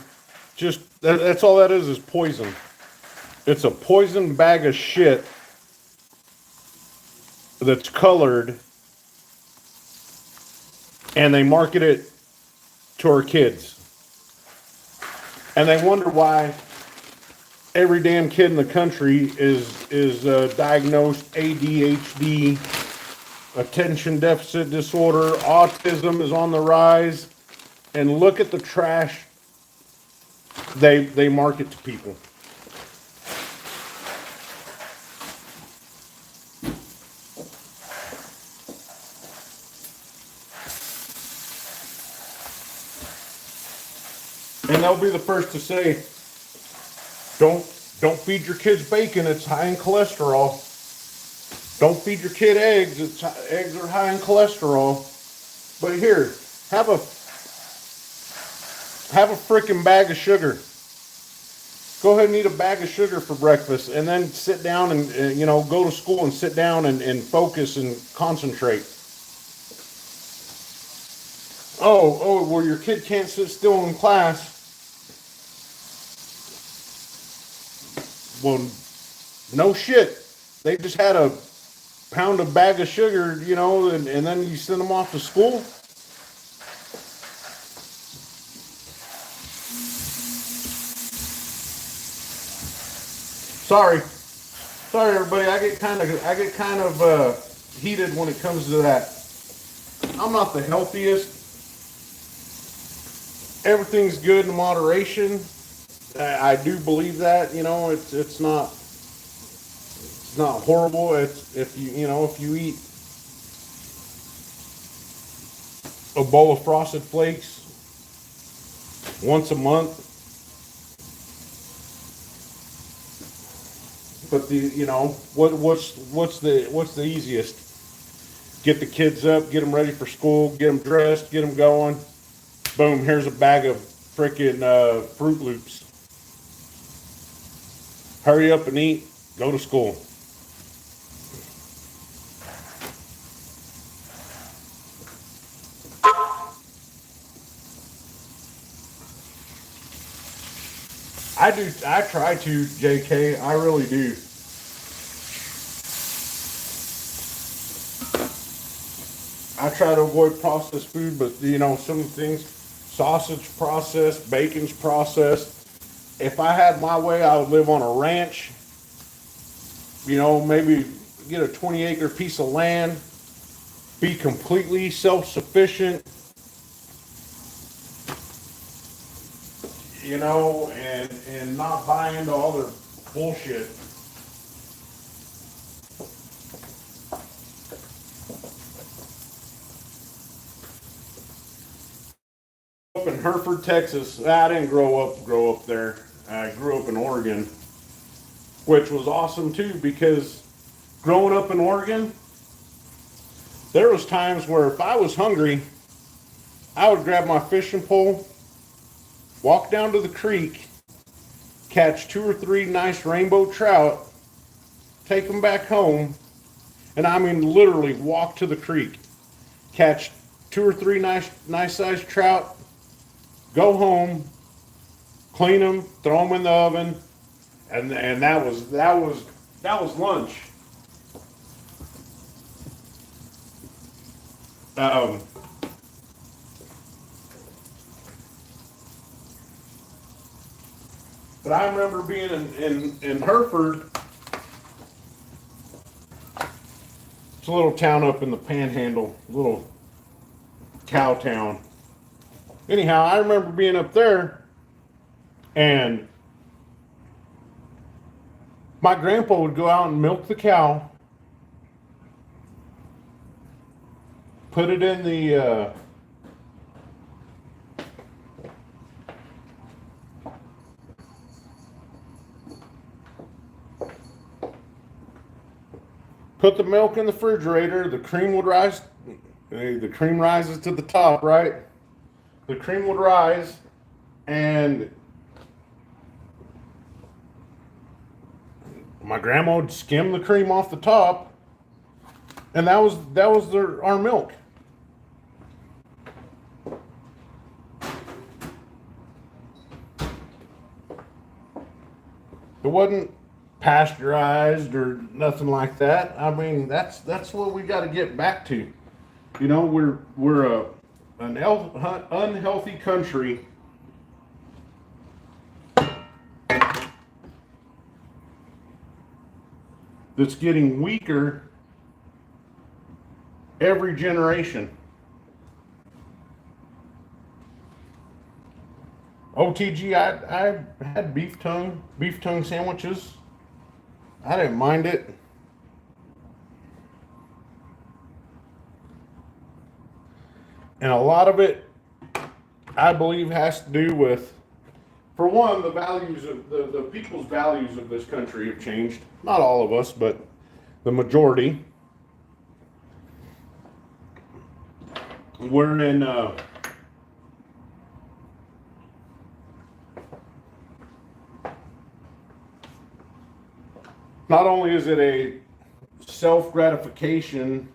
Just that's all that is poison. It's a poison bag of shit that's colored, and they market it to our kids. And they wonder why every damn kid in the country is diagnosed ADHD, attention deficit disorder, autism is on the rise, and look at the trash they market to people. And they'll be the first to say, don't feed your kids bacon, it's high in cholesterol. Don't feed your kid eggs, eggs are high in cholesterol. But here, have a freaking bag of sugar. Go ahead and eat a bag of sugar for breakfast, and then sit down and go to school and sit down and focus and concentrate. Oh, well, your kid can't sit still in class. Well, no shit. They just had a pound of bag of sugar, and then you send them off to school. Sorry, everybody. I get kind of heated when it comes to that. I'm not the healthiest. Everything's good in moderation. I do believe that. You know, it's not horrible. It's if you eat a bowl of Frosted Flakes once a month. But what's the easiest? Get the kids up, get them ready for school, get them dressed, get them going. Boom! Here's a bag of freaking Fruit Loops. Hurry up and eat. Go to school. I try to, JK. I really do. I try to avoid processed food, but some things, sausage processed, bacon's processed. If I had my way, I would live on a ranch. Maybe get a 20-acre piece of land, be completely self-sufficient, and not buy into all their bullshit. Up in Hereford, Texas. I didn't grow up there. I grew up in Oregon, which was awesome too, because growing up in Oregon, there was times where if I was hungry, I would grab my fishing pole, walk down to the creek, catch 2 or 3 nice rainbow trout, take them back home, and I mean literally walk to the creek, catch 2 or 3 nice sized trout, go home, clean them, throw them in the oven, and that was lunch. But I remember being in Hereford. It's a little town up in the Panhandle, little cow town. Anyhow, I remember being up there, and my grandpa would go out and milk the cow, put it in the put the milk in the refrigerator. The cream would rise. The cream rises to the top, right? The cream would rise, and my grandma would skim the cream off the top, and that was our milk. It wasn't pasteurized or nothing like that. I mean, that's what we got to get back to. We're an unhealthy country. That's getting weaker every generation. OTG, I had beef tongue sandwiches. I didn't mind it. And a lot of it, I believe, has to do with, for one, the values of the people's values of this country have changed. Not all of us, but the majority. We're in not only is it a self-gratification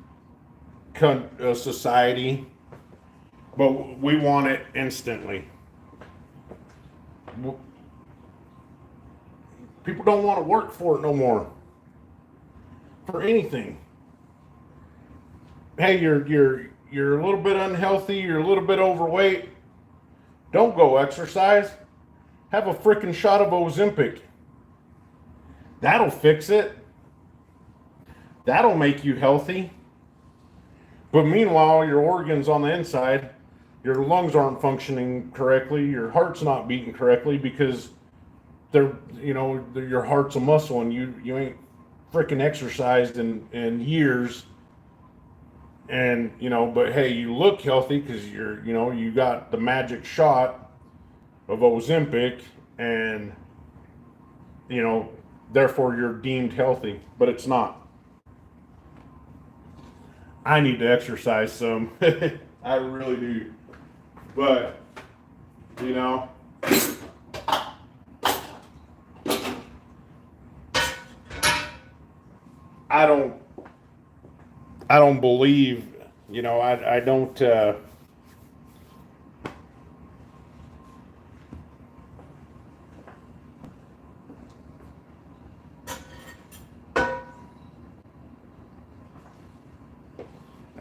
society, but we want it instantly. People don't want to work for it no more. For anything. Hey, you're a little bit unhealthy, you're a little bit overweight. Don't go exercise. Have a freaking shot of Ozempic. That'll fix it. That'll make you healthy. But meanwhile, your organs on the inside, your lungs aren't functioning correctly, your heart's not beating correctly because your heart's a muscle and you ain't freaking exercised in years. And, but hey, you look healthy because you got the magic shot of Ozempic and, therefore you're deemed healthy, but it's not. I need to exercise some. I really do. But, I don't believe, I don't, I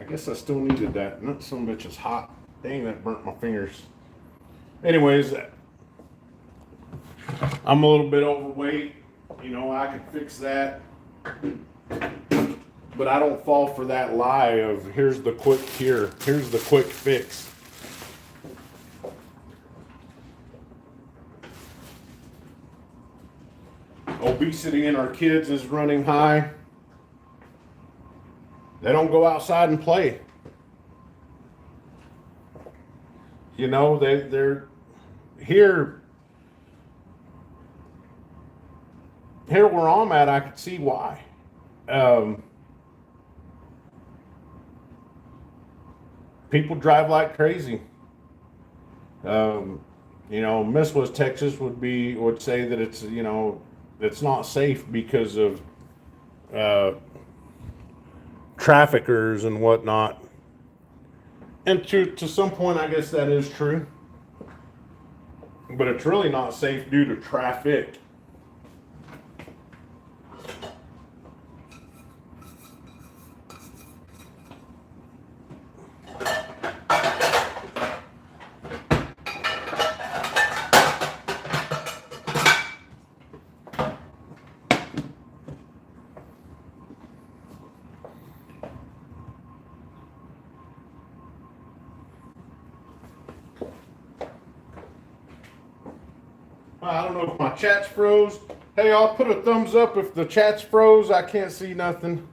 guess I still needed that. That some bitch is hot. Dang, that burnt my fingers. Anyways, I'm a little bit overweight. I could fix that. But I don't fall for that lie of here's the quick cure. Here's the quick fix. Obesity in our kids is running high. They don't go outside and play. They're here where I'm at. I could see why. People drive like crazy. Miss West Texas would say that it's not safe because of traffickers and whatnot. And to some point, I guess that is true. But it's really not safe due to traffic. I don't know if my chat's froze. Hey, I'll put a thumbs up if the chat's froze. I can't see nothing.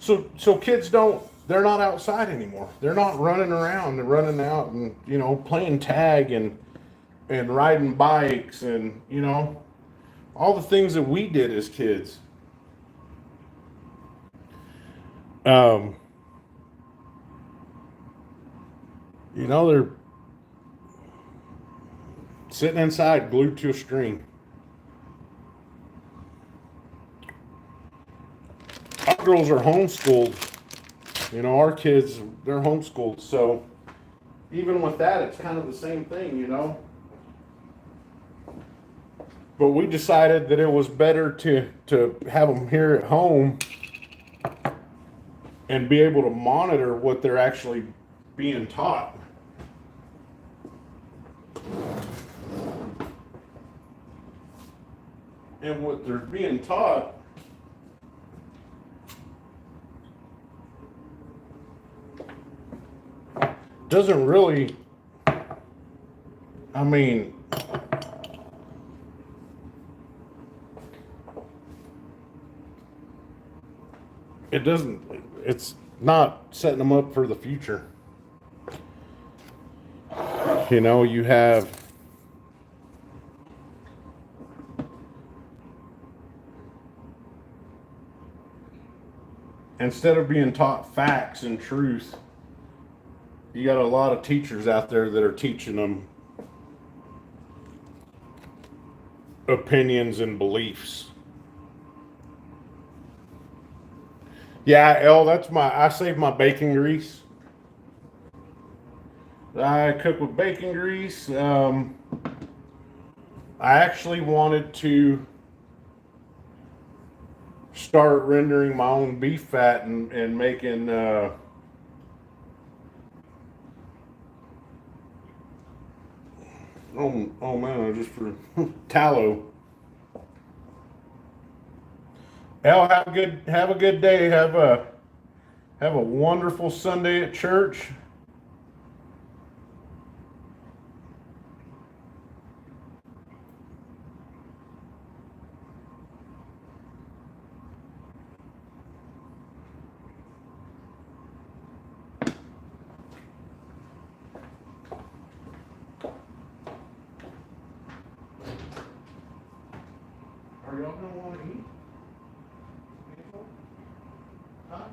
So kids they're not outside anymore. They're not running around and running out and, playing tag and riding bikes and, all the things that we did as kids. They're sitting inside glued to a string. Our girls are homeschooled. Our kids, they're homeschooled. So even with that, it's kind of the same thing, But we decided that it was better to have them here at home and be able to monitor what they're actually being taught. And what they're being taught doesn't really, it's not setting them up for the future. You have instead of being taught facts and truth, you got a lot of teachers out there that are teaching them opinions and beliefs. Yeah, Elle, I save my bacon grease. I cook with bacon grease. I actually wanted to start rendering my own beef fat and making Oh man, I just for tallow. Al, have a good day. Have a wonderful Sunday at church. Are y'all gonna want to eat? Huh?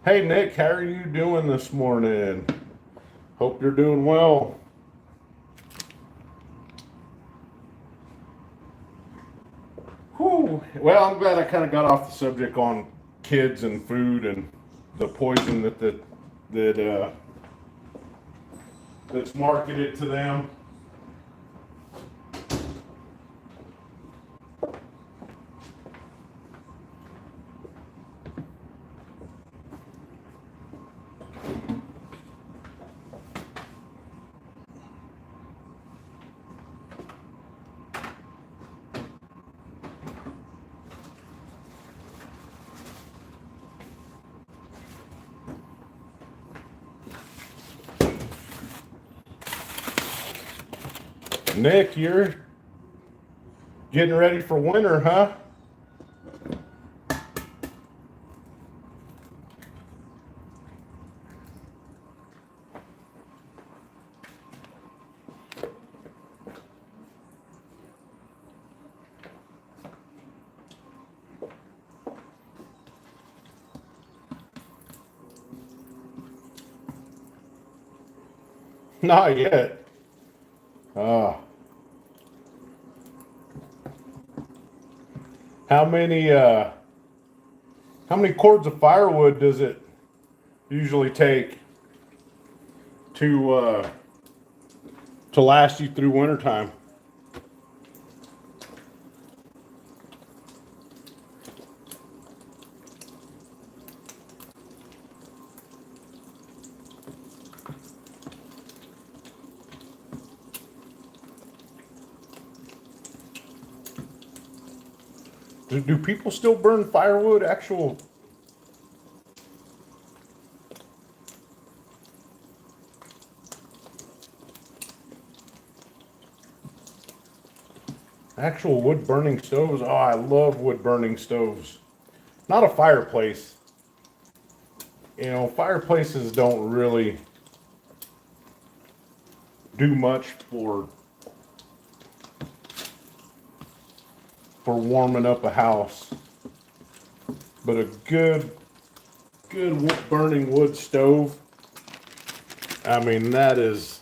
Hey Nick, how are you doing this morning? Hope you're doing well. Whew. Well, I'm glad I kind of got off the subject on kids and food and the poison that's marketed to them. Nick, you're getting ready for winter, huh? Not yet. Uh, how many uh, how many cords of firewood does it usually take to last you through wintertime? Do people still burn firewood? Actual wood burning stoves? Oh, I love wood burning stoves. Not a fireplace. You know, fireplaces don't really do much for warming up a house. But a good burning wood stove, I mean, that is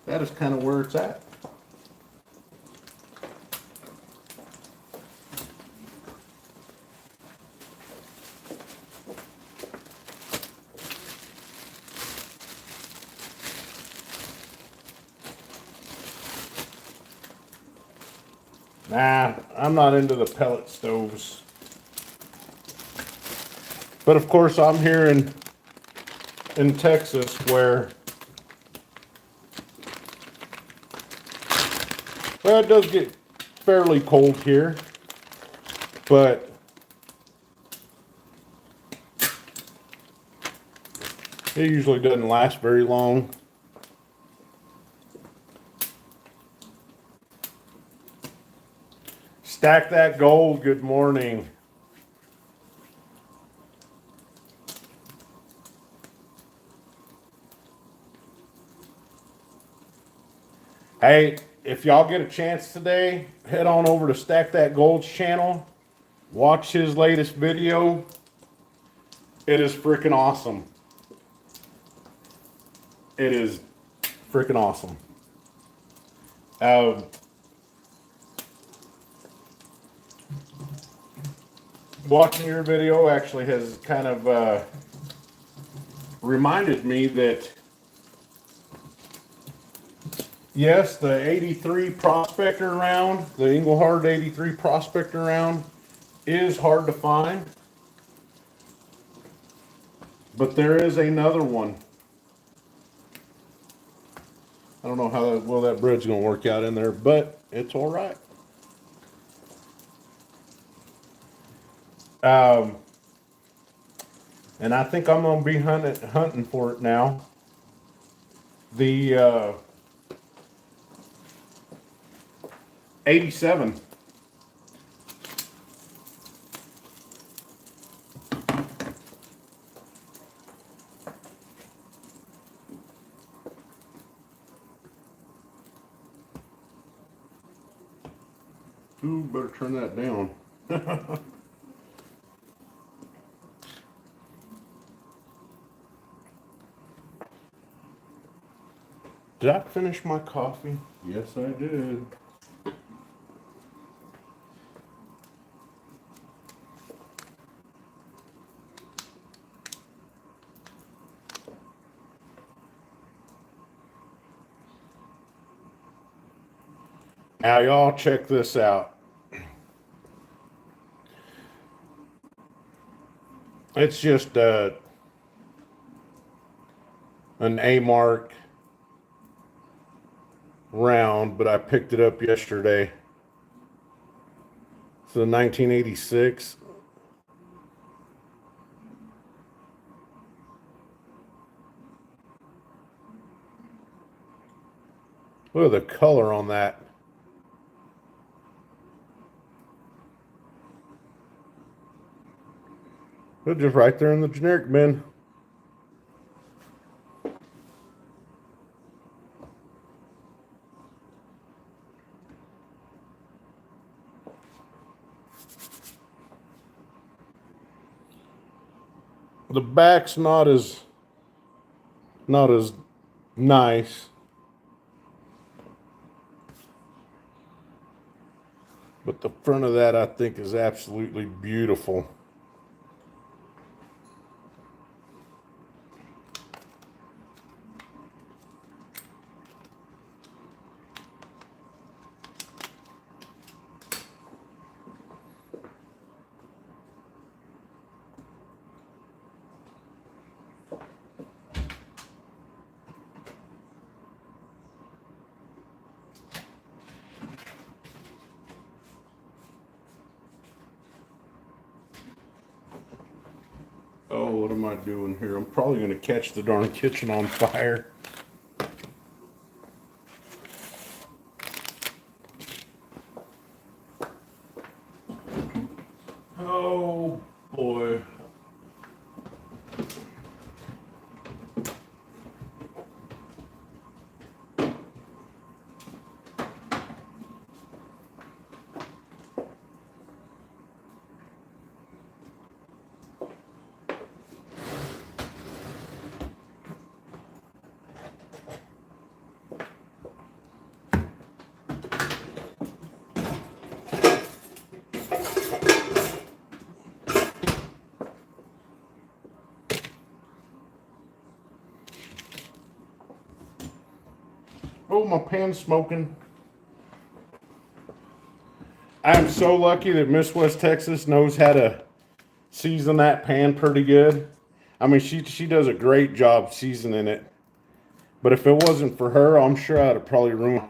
kind of where it's at. Nah, I'm not into the pellet stoves. But of course, I'm here in Texas where, well, it does get fairly cold here, but it usually doesn't last very long. Stack that gold, good morning. Hey, if y'all get a chance today, head on over to Stack That Gold's channel. Watch his latest video. It is freaking awesome. It is freaking awesome. Watching your video actually has kind of reminded me that Yes, the 83 Prospector round, the Engelhard 83 Prospector round is hard to find. But there is another one. I don't know how well that bridge is going to work out in there, but it's all right. And I think I'm going to be hunting for it now. The 87. Ooh, better turn that down. Did I finish my coffee? Yes, I did. Now, y'all check this out. It's just an A-Mark round, but I picked it up yesterday. It's a 1986. Look at the color on that. It's just right there in the generic bin. The back's not as nice. But the front of that I think is absolutely beautiful. Oh, what am I doing here? I'm probably going to catch the darn kitchen on fire. Oh, boy. Oh, my pan's smoking. I'm so lucky that Miss West Texas knows how to season that pan pretty good. I mean, she does a great job seasoning it. But if it wasn't for her, I'm sure I'd have probably ruined.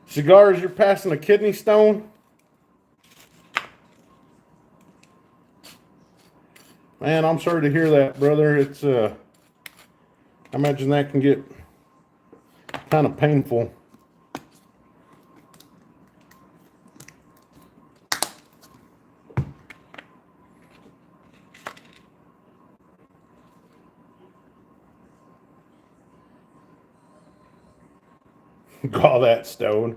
Cigars, you're passing a kidney stone? Man, I'm sorry to hear that, brother. It's I imagine that can get kind of painful. Call that stone.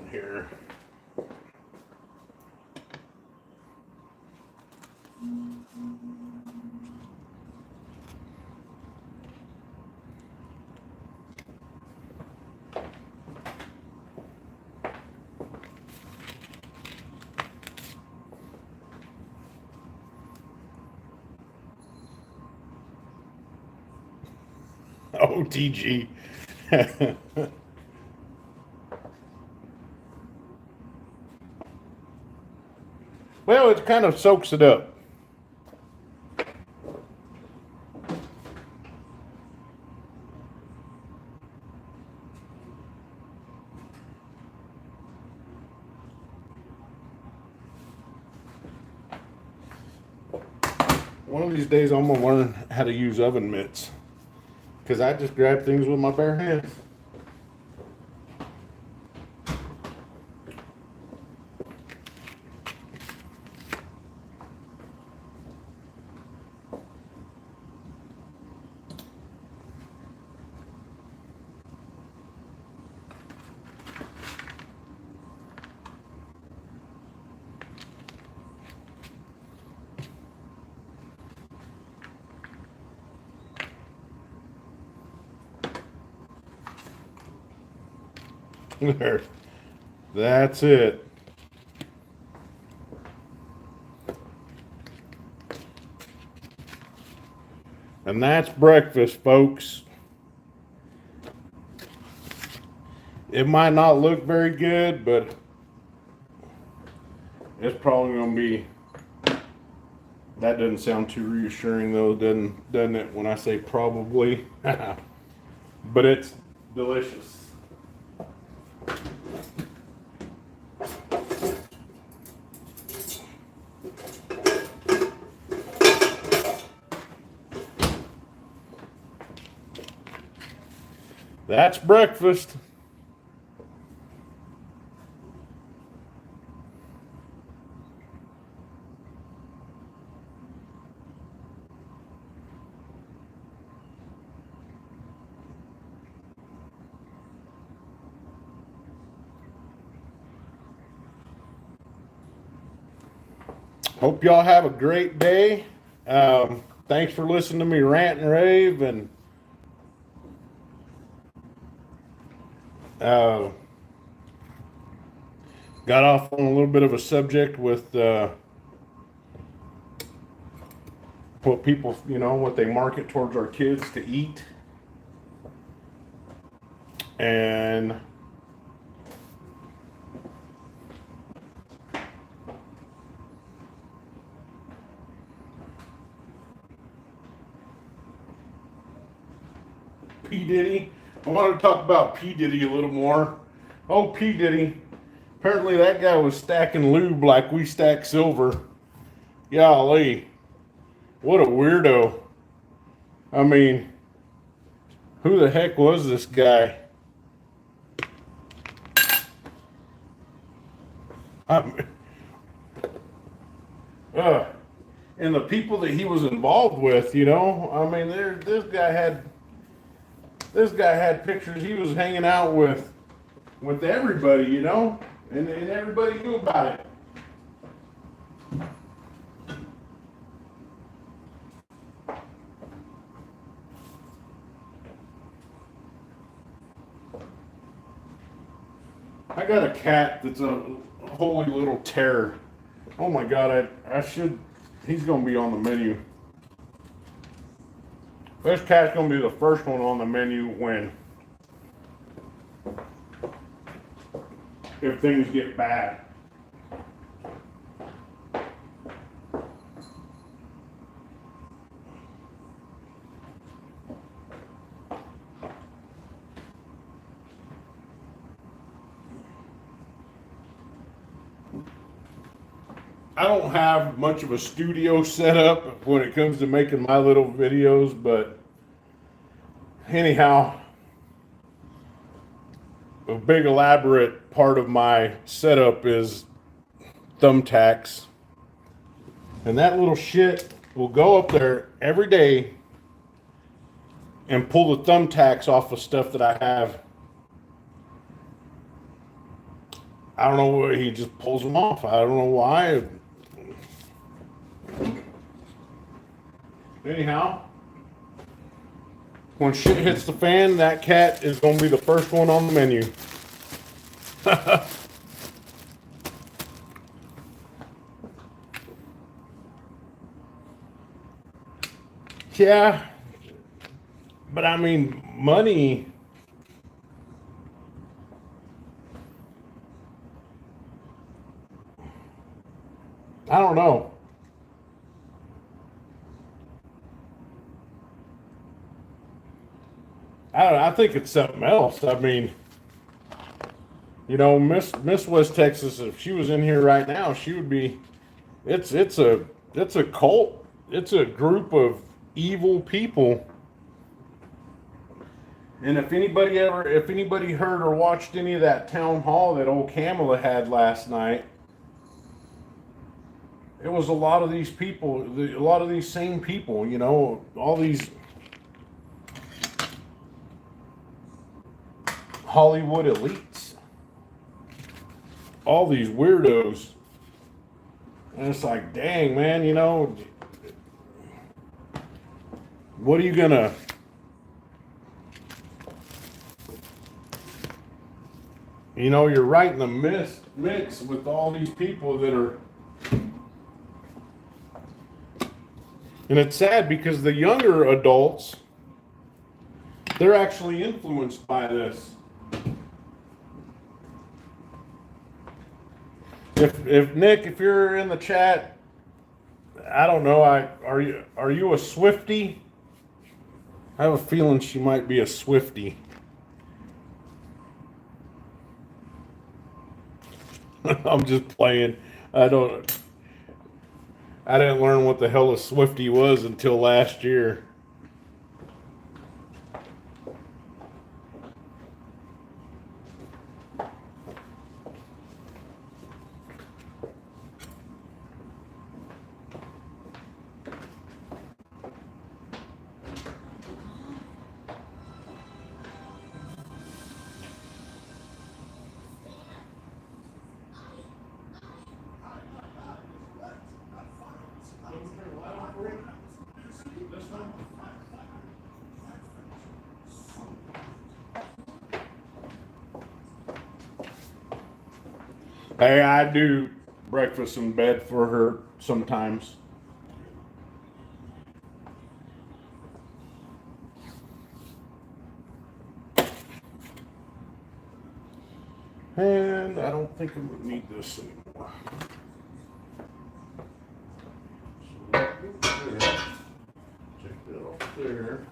Here. OTG. Well, it kind of soaks it up. One of these days I'm gonna learn how to use oven mitts, because I just grab things with my bare hands. There. That's it. And that's breakfast, folks. It might not look very good, but it's probably going to be. That doesn't sound too reassuring, though, doesn't it, when I say probably? But it's delicious. That's breakfast. Hope y'all have a great day. Thanks for listening to me rant and rave, and got off on a little bit of a subject with what people, what they market towards our kids to eat. And P. Diddy. I want to talk about P. Diddy a little more. Oh, P. Diddy. Apparently that guy was stacking lube like we stack silver. Golly. What a weirdo. I mean, who the heck was this guy? And the people that he was involved with, I mean, this guy had pictures. He was hanging out with everybody, and everybody knew about it. I got a cat that's a holy little terror. Oh my God, he's gonna be on the menu. This cat's gonna be the first one on the menu if things get bad. I don't have much of a studio setup when it comes to making my little videos, but anyhow, a big elaborate part of my setup is thumbtacks. And that little shit will go up there every day and pull the thumbtacks off of stuff that I have. I don't know, he just pulls them off. I don't know why. Anyhow, when shit hits the fan, that cat is going to be the first one on the menu. Yeah, but I mean, money. I don't know. I think it's something else. I mean, Miss West Texas, if she was in here right now, she would be. It's a cult. It's a group of evil people. And if anybody heard or watched any of that town hall that old Kamala had last night, it was a lot of these people, a lot of these same people, all these Hollywood elites, all these weirdos. And it's like, dang, man, what are you gonna, you're right in the mix with all these people that are. And it's sad because the younger adults, they're actually influenced by this. If Nick, if you're in the chat, I don't know, are you a Swiftie? I have a feeling she might be a Swiftie. I'm just playing. I didn't learn what the hell a Swiftie was until last year. Hey, I do breakfast in bed for her sometimes. And I don't think I'm going to need this anymore. So, check that off there.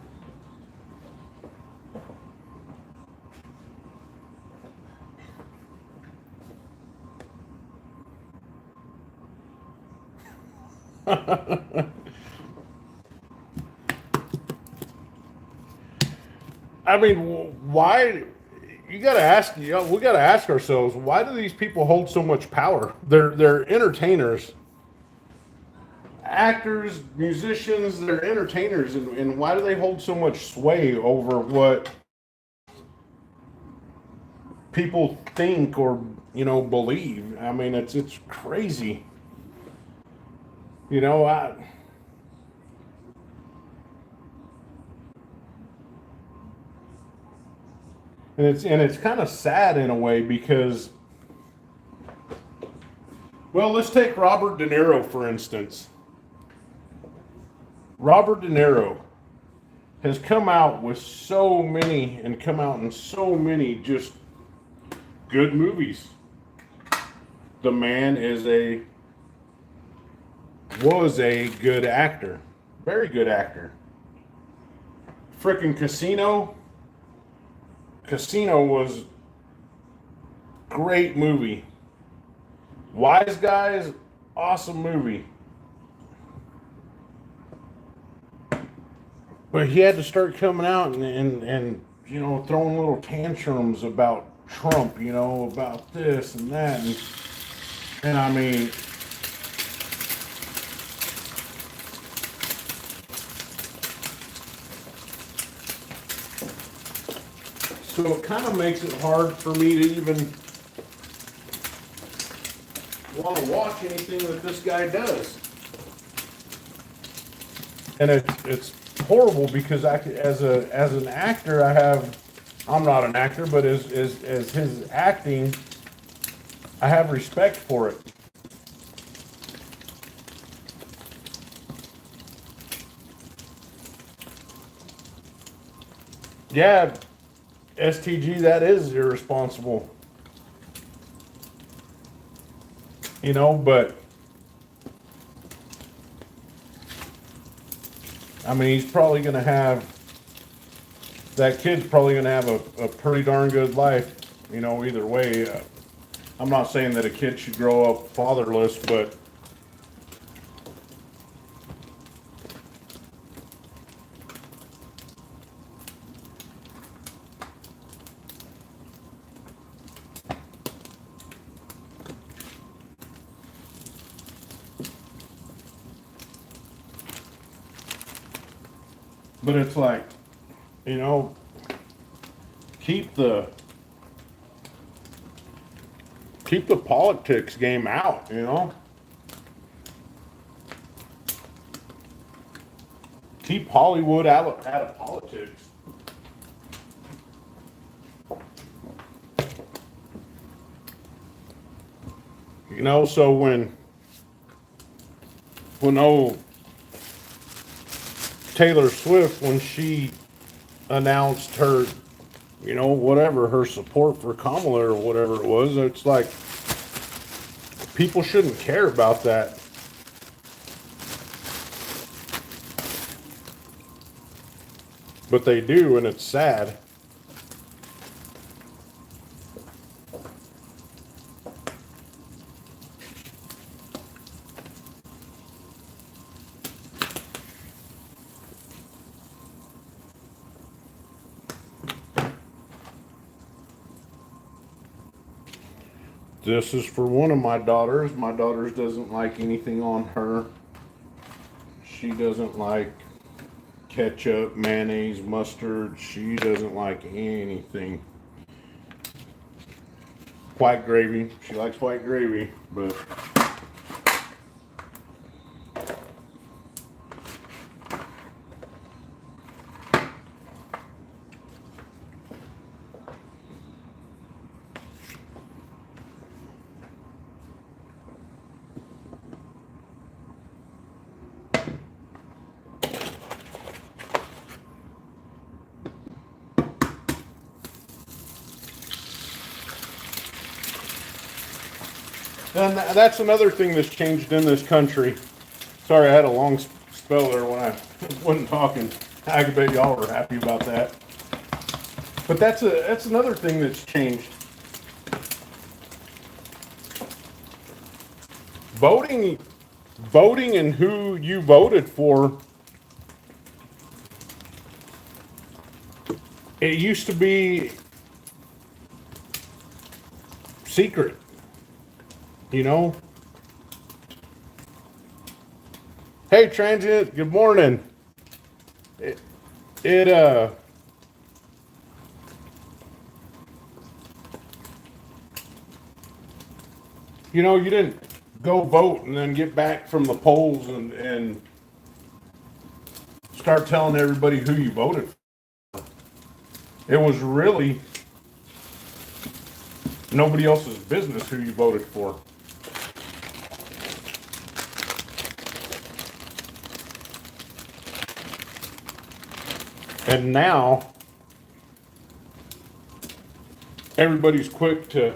I mean, why? We got to ask ourselves, why do these people hold so much power? They're entertainers, actors, musicians. They're entertainers, and why do they hold so much sway over what people think or believe? I mean, it's crazy. And it's kind of sad in a way because, well, let's take Robert De Niro for instance. Robert De Niro has come out in so many just good movies. The man was a good actor, very good actor. Frickin' Casino was great movie. Wise Guys, awesome movie. But he had to start coming out and throwing little tantrums about Trump, about this and that, and I mean, so it kind of makes it hard for me to even want to watch anything that this guy does. And it's horrible because as an actor, I'm not an actor, but as his acting, I have respect for it. Yeah, STG, that is irresponsible. You know, but I mean, he's probably going to have, that kid's probably going to have a pretty darn good life, you know, either way. I'm not saying that a kid should grow up fatherless, but it's like, you know, keep the politics game out, you know. Keep Hollywood out of politics. You know, so when old Taylor Swift, when she announced her, you know, whatever, her support for Kamala or whatever it was, it's like people shouldn't care about that. But they do, and it's sad. This is for one of my daughters. My daughter doesn't like anything on her. She doesn't like ketchup, mayonnaise, mustard. She doesn't like anything. White gravy. She likes white gravy, but and that's another thing that's changed in this country. Sorry, I had a long spell there when I wasn't talking. I bet y'all were happy about that. But that's another thing that's changed. Voting and who you voted for. It used to be secret, you know. Hey, transient, good morning. It you know, you didn't go vote and then get back from the polls and start telling everybody who you voted for. It was really nobody else's business who you voted for. And now everybody's quick to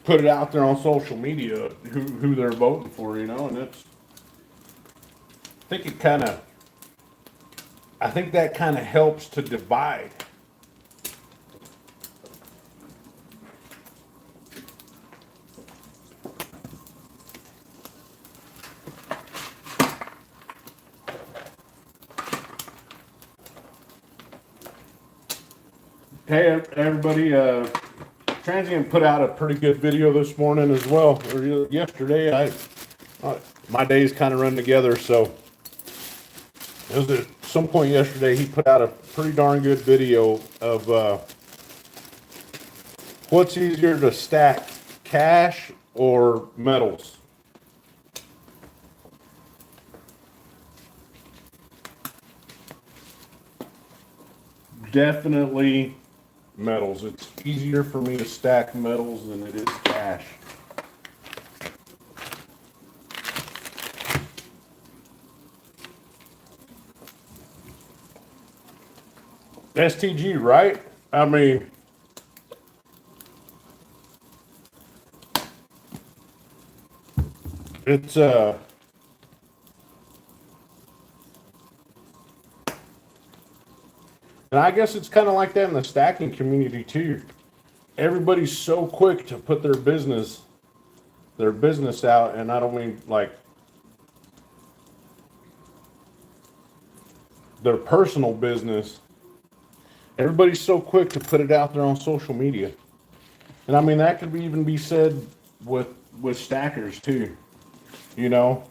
put it out there on social media who they're voting for, you know, and I think that kind of helps to divide. Hey everybody, Transient put out a pretty good video this morning as well, or yesterday. My days kind of run together, so it was at some point yesterday he put out a pretty darn good video of what's easier to stack, cash or metals. Definitely metals. It's easier for me to stack metals than it is cash. STG, right? I mean, it's and I guess it's kind of like that in the stacking community too. Everybody's so quick to put their business out, and I don't mean like their personal business. Everybody's so quick to put it out there on social media. And I mean that could even be said with stackers too, you know.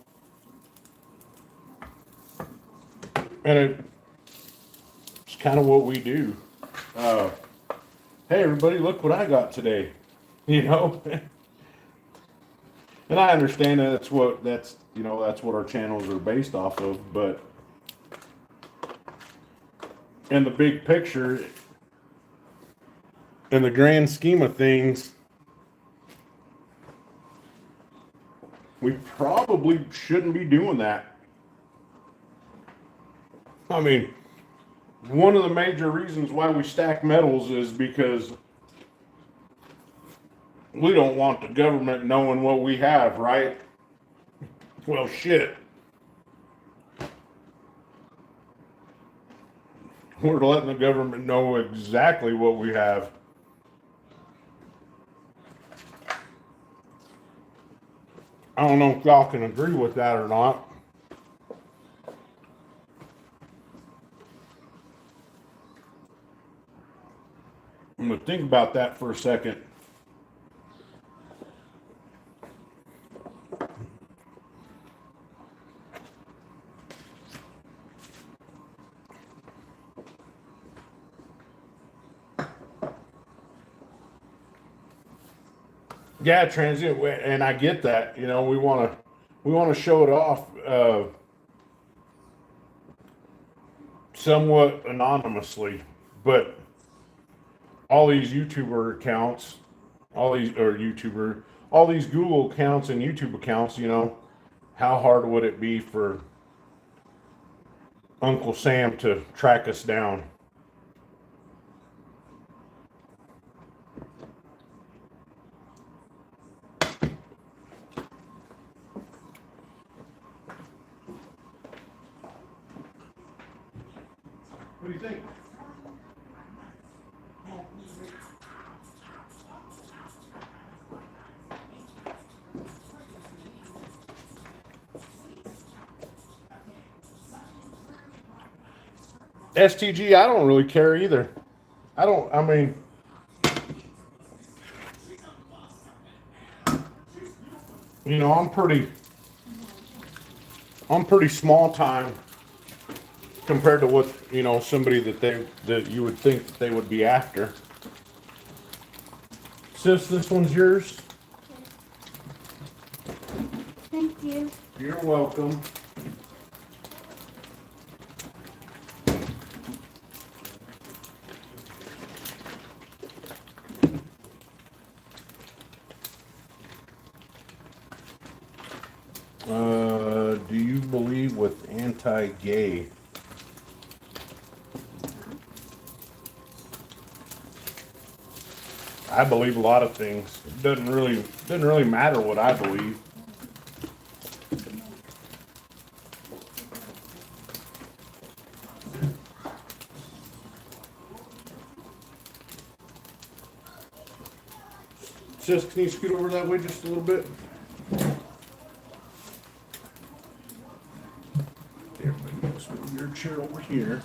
And it's kind of what we do. Hey everybody, look what I got today, you know. And I understand that's what our channels are based off of, but in the big picture, in the grand scheme of things, we probably shouldn't be doing that. I mean, one of the major reasons why we stack metals is because we don't want the government knowing what we have, right? Well, shit. We're letting the government know exactly what we have. I don't know if y'all can agree with that or not. I'm going to think about that for a second. Yeah, transient, and I get that. You know, we want to show it off somewhat anonymously, but all these YouTuber accounts, all these Google accounts and YouTube accounts, you know, how hard would it be for Uncle Sam to track us down? What do you think? STG, I don't really care either. I mean, you know, I'm pretty small time compared to what, you know, somebody that you would think that they would be after. Sis, this one's yours. Thank you. You're welcome. Do you believe with anti-gay? I believe a lot of things. It doesn't really matter what I believe. Sis, can you scoot over that way just a little bit? There, let's move your chair over here.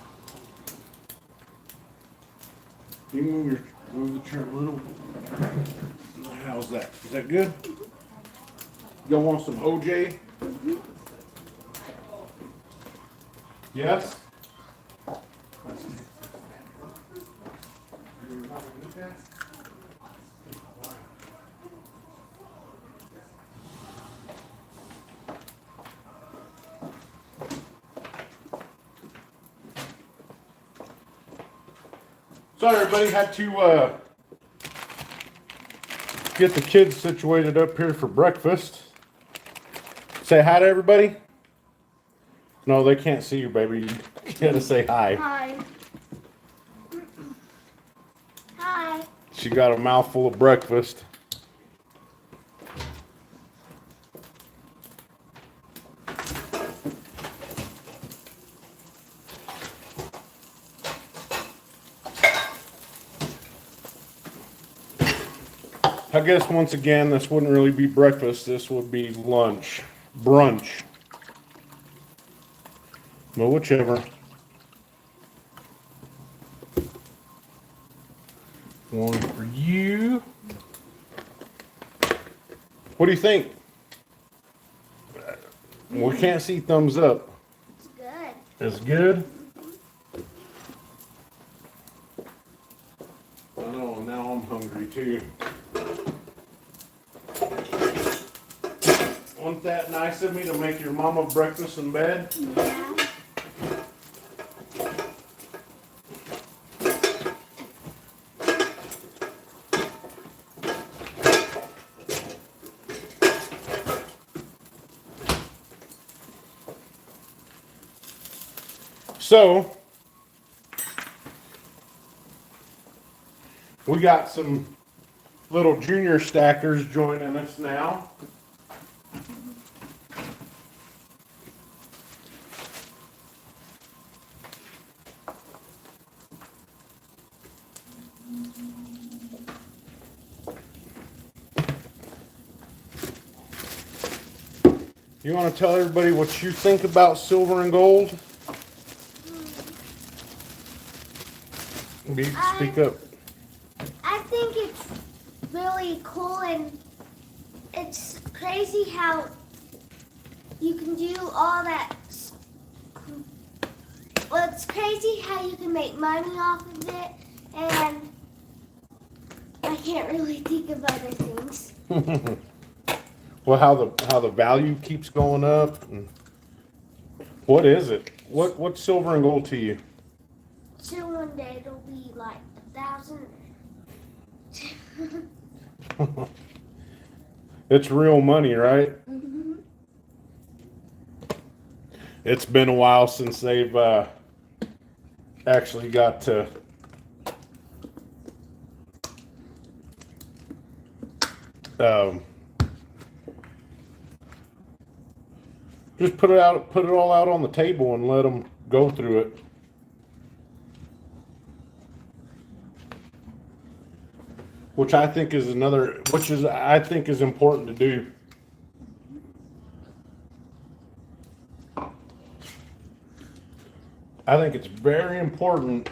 You move the chair a little. How's that? Is that good? Y'all want some OJ? Yes? Sorry, everybody, had to get the kids situated up here for breakfast. Say hi to everybody. No, they can't see you, baby. You gotta say hi. Hi. Hi. She got a mouthful of breakfast. I guess once again, this wouldn't really be breakfast. This would be lunch, brunch. Well, whichever. One for you. What do you think? We can't see thumbs up. It's good. It's good. I know, now I'm hungry too. Wasn't that nice of me to make your mama breakfast in bed? Yeah. So, we got some little junior stackers joining us now. You want to tell everybody what you think about silver and gold? Speak up. I think it's really cool, and it's crazy how you can do all that. Well, it's crazy how you can make money off of it, and I can't really think of other things. Well, how the value keeps going up. And what is it? What's silver and gold to you? So one day it'll be like 1,000. It's real money, right? Mm-hmm. It's been a while since they've actually got to just put it all out on the table and let them go through it. Which I think is important to do. I think it's very important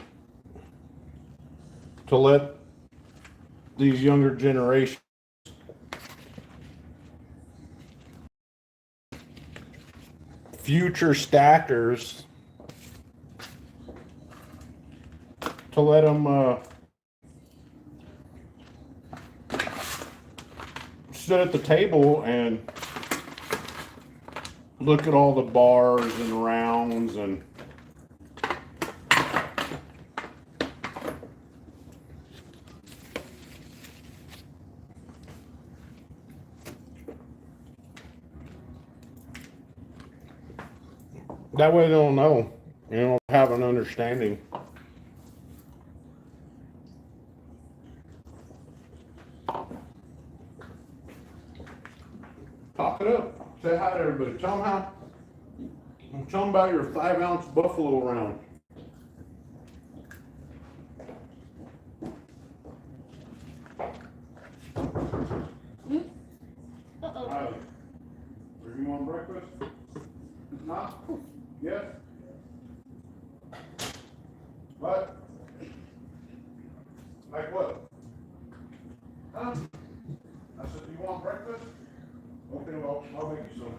to let these younger generations future stackers to let them sit at the table and look at all the bars and rounds and that way they'll know, have an understanding. Talk it up. Say hi to everybody. Tell them about your 5-ounce buffalo round. Uh-oh. Riley, are you on breakfast? No? Yes? What? Like what? Huh? I said, do you want breakfast? Okay, well, I'll make you some.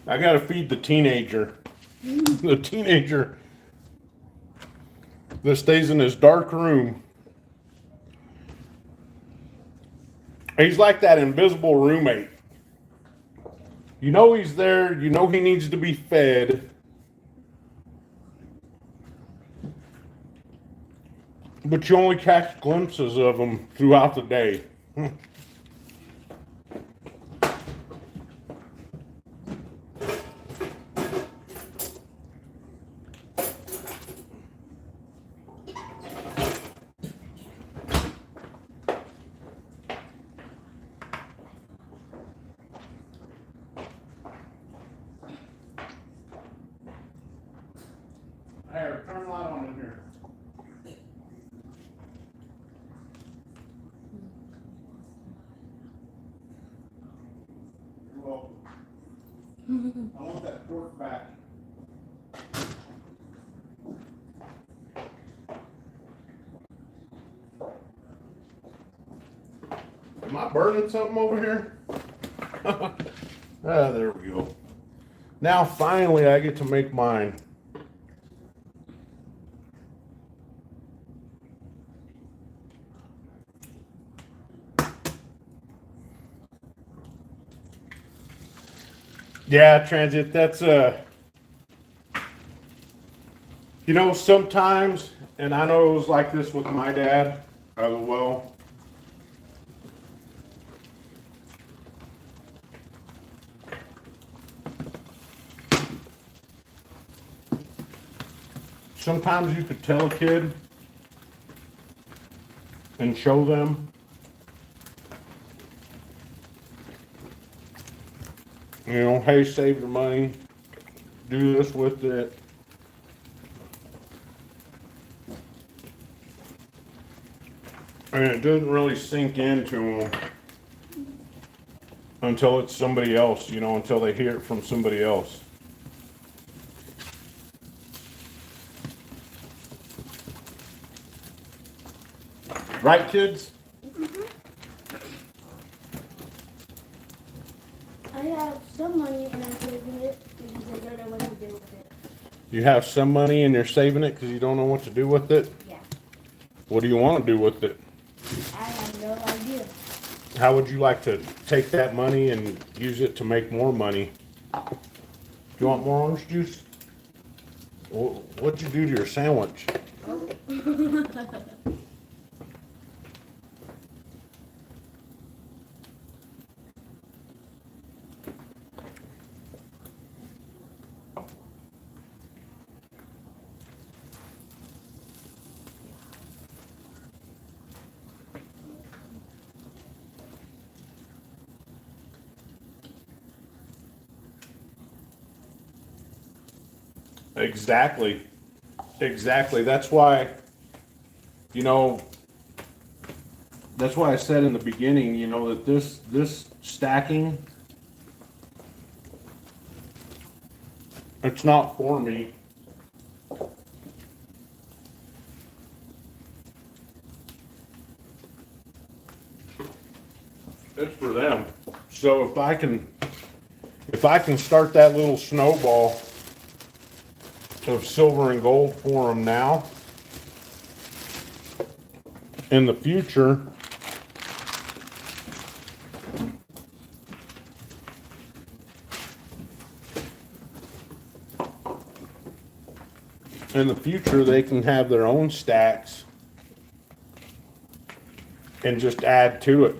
I gotta feed the teenager. The teenager that stays in his dark room. He's like that invisible roommate. You know he's there, you know he needs to be fed. But you only catch glimpses of him throughout the day. welcome. I want that pork back. Am I burning something over here? Ah, there we go. Now finally I get to make mine. Yeah, Transit, that's you know, sometimes, and I know it was like this with my dad as well. Sometimes you could tell a kid and show them, you know, hey, save your money, do this with it. And it doesn't really sink into them until it's somebody else, you know, until they hear it from somebody else. Right, kids? I have some money and I'm saving it because I don't know what to do with it. You have some money and you're saving it because you don't know what to do with it? Yeah. What do you want to do with it? I have no idea. How would you like to take that money and use it to make more money? Do you want more orange juice? What'd you do to your sandwich? Exactly. Exactly. That's why, you know, that's why I said in the beginning, you know, that this stacking, it's not for me. It's for them. So if I can start that little snowball of silver and gold for them now, in the future, they can have their own stacks and just add to it.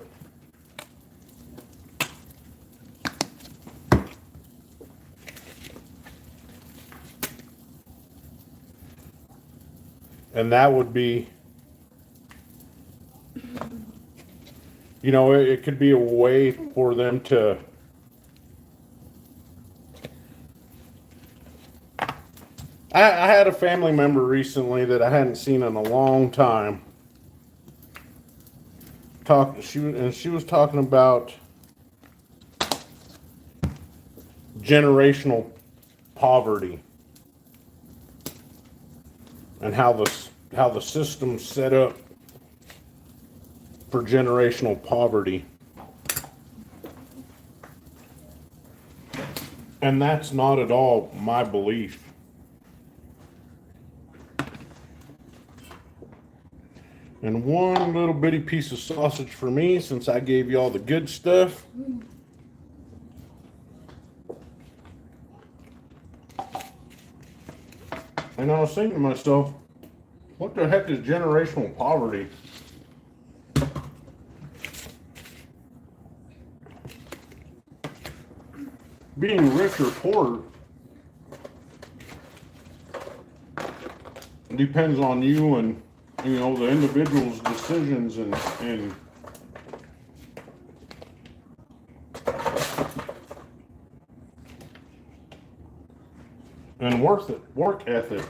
And that would be, you know, it could be a way for them to, I had a family member recently that I hadn't seen in a long time. She was talking about generational poverty and how the system's set up for generational poverty. And that's not at all my belief. And one little bitty piece of sausage for me, since I gave you all the good stuff. And I was thinking to myself, what the heck is generational poverty? Being rich or poor depends on you and, you know, the individual's decisions and work ethic.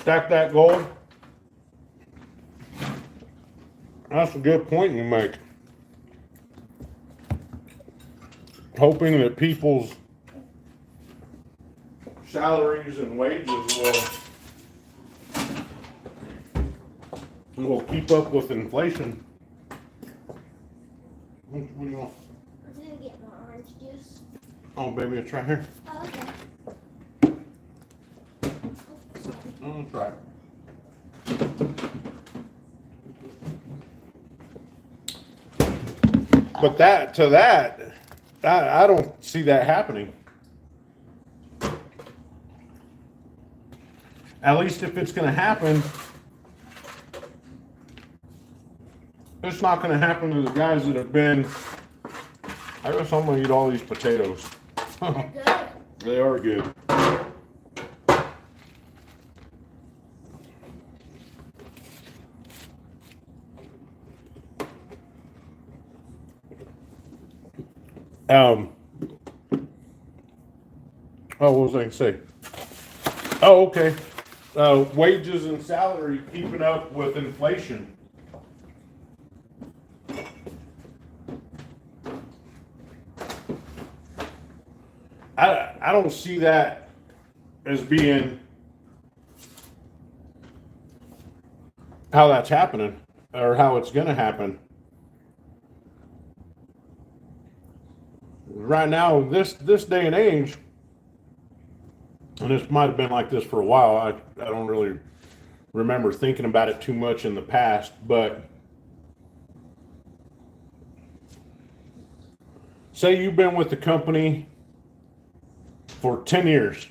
stack that gold. That's a good point you make. Hoping that people's salaries and wages will keep up with inflation. What do you want? I was gonna get my orange juice. Oh, baby, it's right here. Oh, okay. Oh, that's right. But I don't see that happening. At least if it's going to happen, it's not going to happen to the guys that have been. I guess I'm going to eat all these potatoes. They're good. They are good. Oh, what was I going to say? Oh, okay. Wages and salary keeping up with inflation. I don't see that as being how that's happening or how it's going to happen. Right now, this day and age, and this might have been like this for a while. I don't really remember thinking about it too much in the past, but say you've been with the company for 10 years.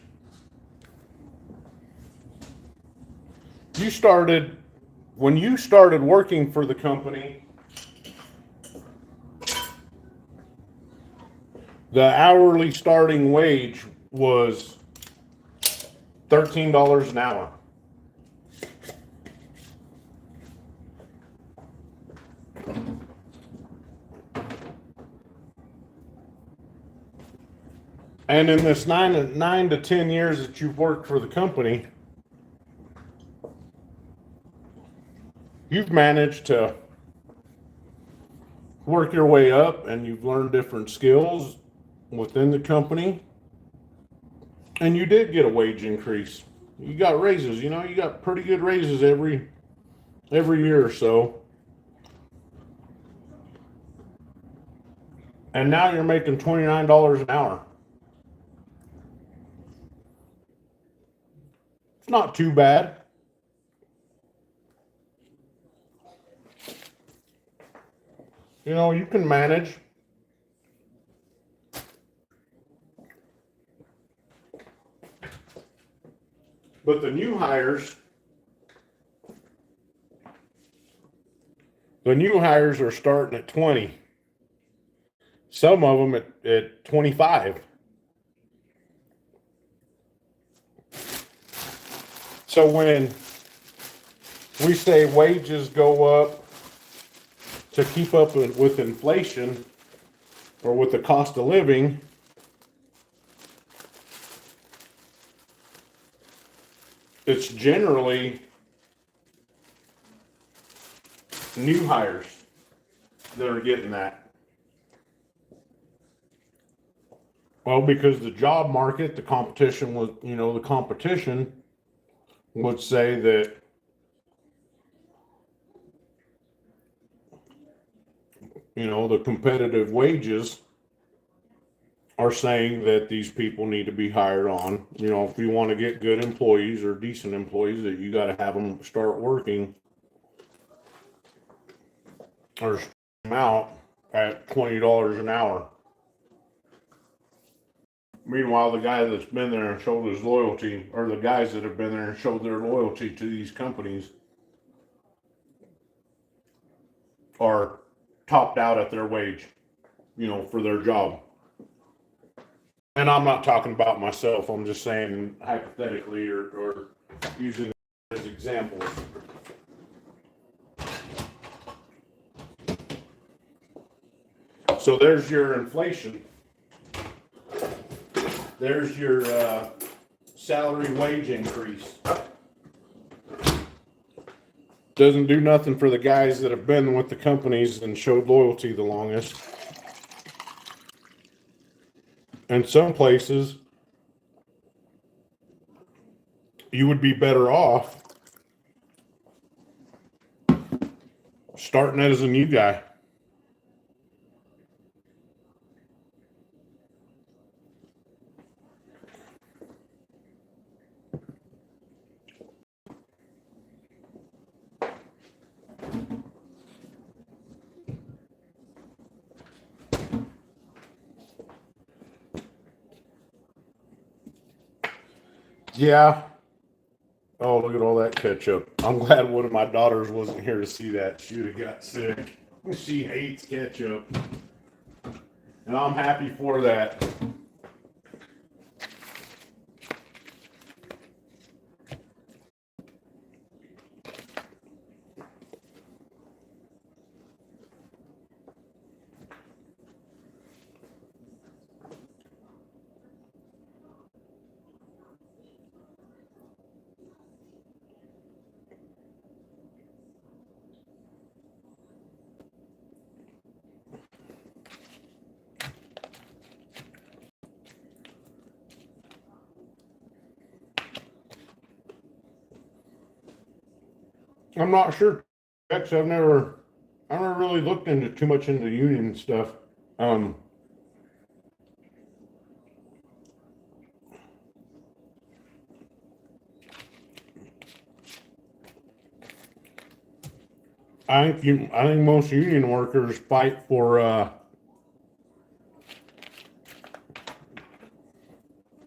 When you started working for the company, the hourly starting wage was $13 an hour. And in this 9 to 10 years that you've worked for the company, you've managed to work your way up and you've learned different skills within the company. And you did get a wage increase. You got raises, you got pretty good raises every year or so. And now you're making $29 an hour. It's not too bad. You can manage. But the new hires are starting at 20. Some of them at 25. So when we say wages go up to keep up with inflation or with the cost of living, it's generally new hires that are getting that. Well, because the job market, the competition would say that the competitive wages are saying that these people need to be hired on. If you want to get good employees or decent employees, that you got to have them start working or start them out at $20 an hour. Meanwhile, the guy that's been there and showed his loyalty, or the guys that have been there and showed their loyalty to these companies, are topped out at their wage, for their job. And I'm not talking about myself. I'm just saying hypothetically or using it as examples. So there's your inflation. There's your salary wage increase. Doesn't do nothing for the guys that have been with the companies and showed loyalty the longest. In some places, you would be better off starting as a new guy. Yeah. Oh, look at all that ketchup. I'm glad one of my daughters wasn't here to see that. She would have got sick. She hates ketchup. And I'm happy for that. I'm not sure. Actually, I never really looked into too much into union stuff. Um, I think most union workers fight for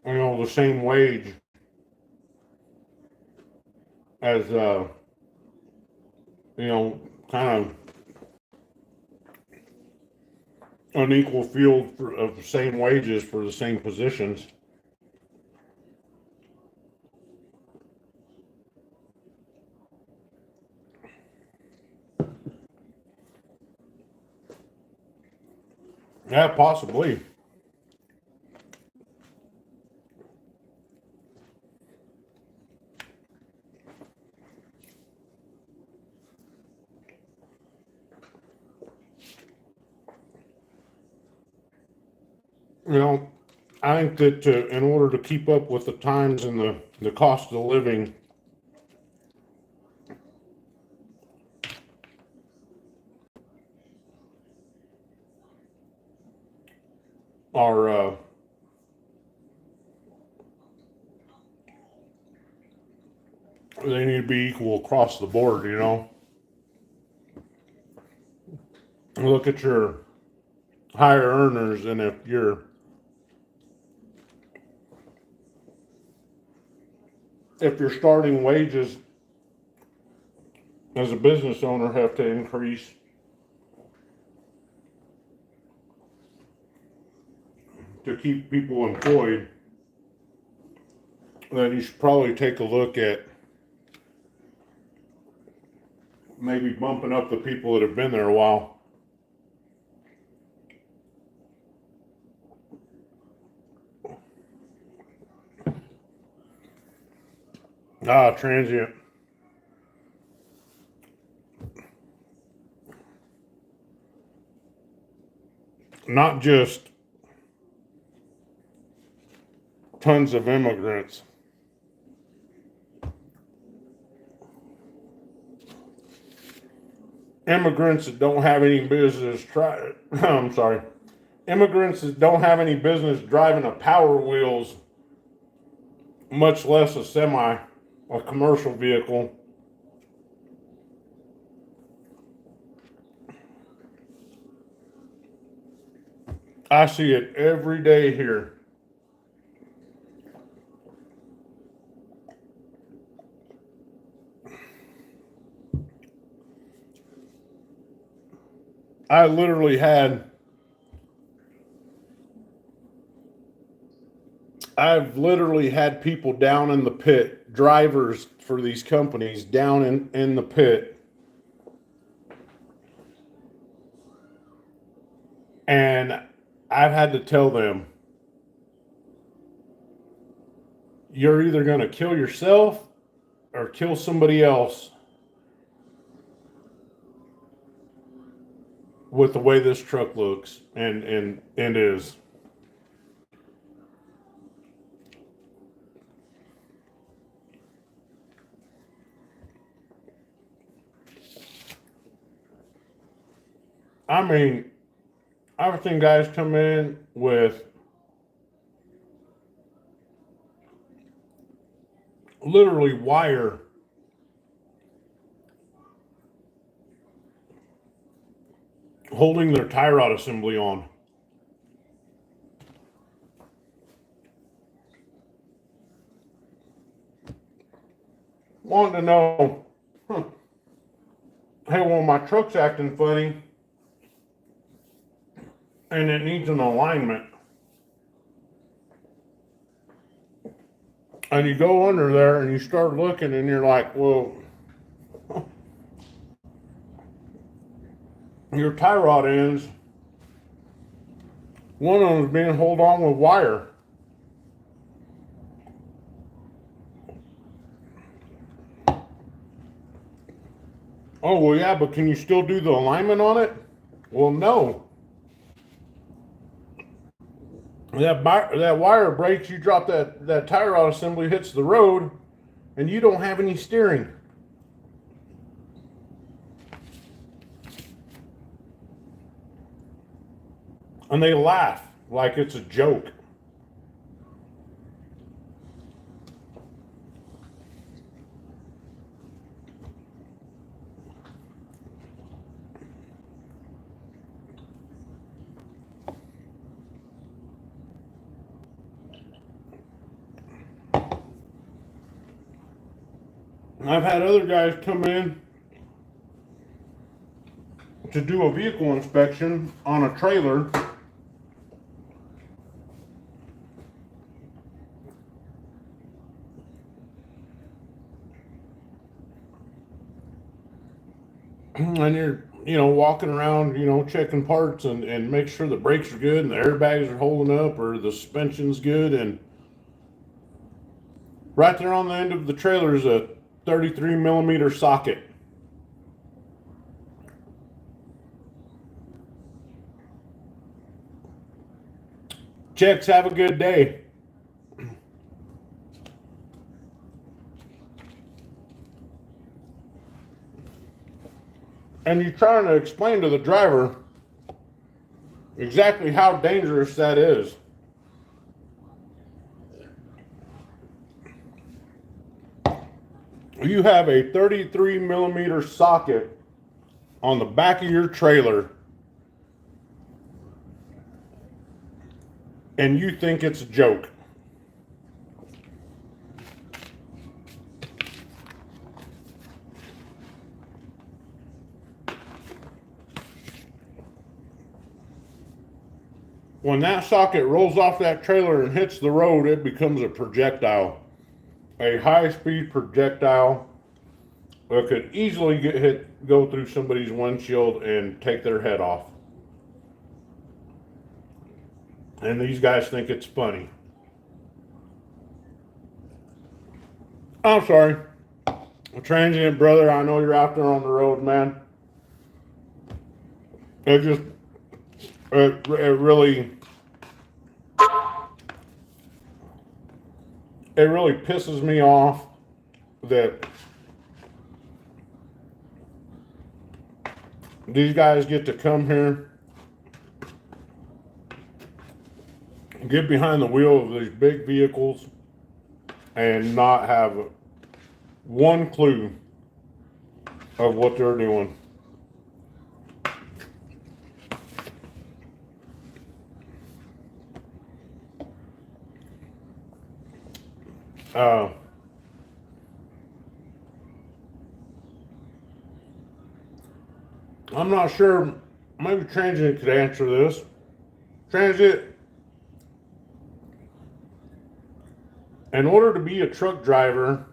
the same wage as kind of an equal field of the same wages for the same positions. Yeah, possibly. I think that in order to keep up with the times and the cost of living, are they need to be equal across the board. Look at your higher earners, and if your starting wages as a business owner have to increase to keep people employed, then you should probably take a look at maybe bumping up the people that have been there a while. Transient. Not just tons of immigrants. Immigrants that don't have any business I'm sorry. Immigrants that don't have any business driving a Power Wheels, much less a commercial vehicle. I see it every day here. I literally had I've literally had people down in the pit, drivers for these companies down in the pit. And I've had to tell them, you're either going to kill yourself or kill somebody else with the way this truck looks and is. I mean, I've seen guys come in with literally wire holding their tie rod assembly on. Wanting to know, hey, well, my truck's acting funny and it needs an alignment. And you go under there and you start looking and you're like, well, your tie rod ends, one of them is being held on with wire. Oh, well, yeah, but can you still do the alignment on it? Well, no. That wire breaks, you drop that tie rod assembly, hits the road, and you don't have any steering. And they laugh like it's a joke. I've had other guys come in to do a vehicle inspection on a trailer. And you're, walking around, checking parts and make sure the brakes are good and the airbags are holding up or the suspension's good. And right there on the end of the trailer is a 33 millimeter socket. Checks, have a good day. And you're trying to explain to the driver exactly how dangerous that is. You have a 33 millimeter socket on the back of your trailer and you think it's a joke. When that socket rolls off that trailer and hits the road, it becomes a projectile. A high-speed projectile that could easily go through somebody's windshield and take their head off. And these guys think it's funny. I'm sorry. Transient brother, I know you're out there on the road, man. It really pisses me off that these guys get to come here, get behind the wheel of these big vehicles, and not have one clue of what they're doing. I'm not sure, maybe Transient could answer this. Transient, in order to be a truck driver,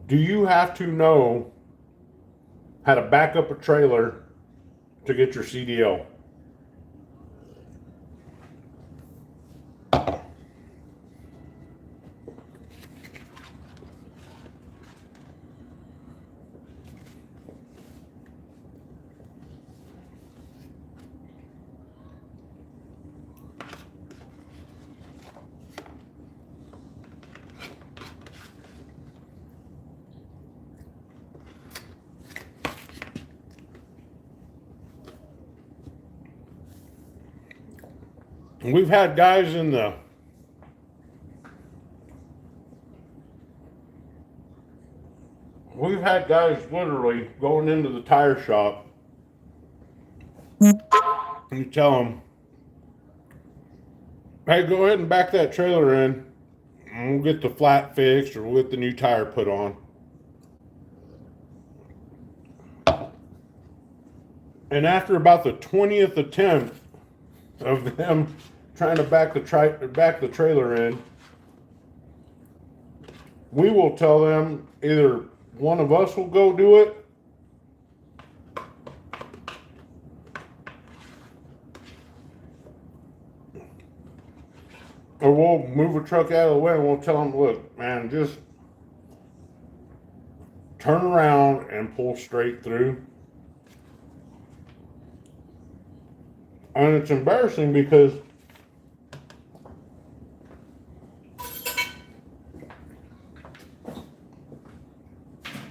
do you have to know how to back up a trailer to get your CDL? we've had guys in the we've had guys literally going into the tire shop. You tell them, hey, go ahead and back that trailer in, and we'll get the flat fixed or we'll get the new tire put on. And after about the 20th attempt of them trying to back the trailer in, we will tell them either one of us will go do it, or we'll move a truck out of the way and we'll tell them, look, man, just turn around and pull straight through. And it's embarrassing because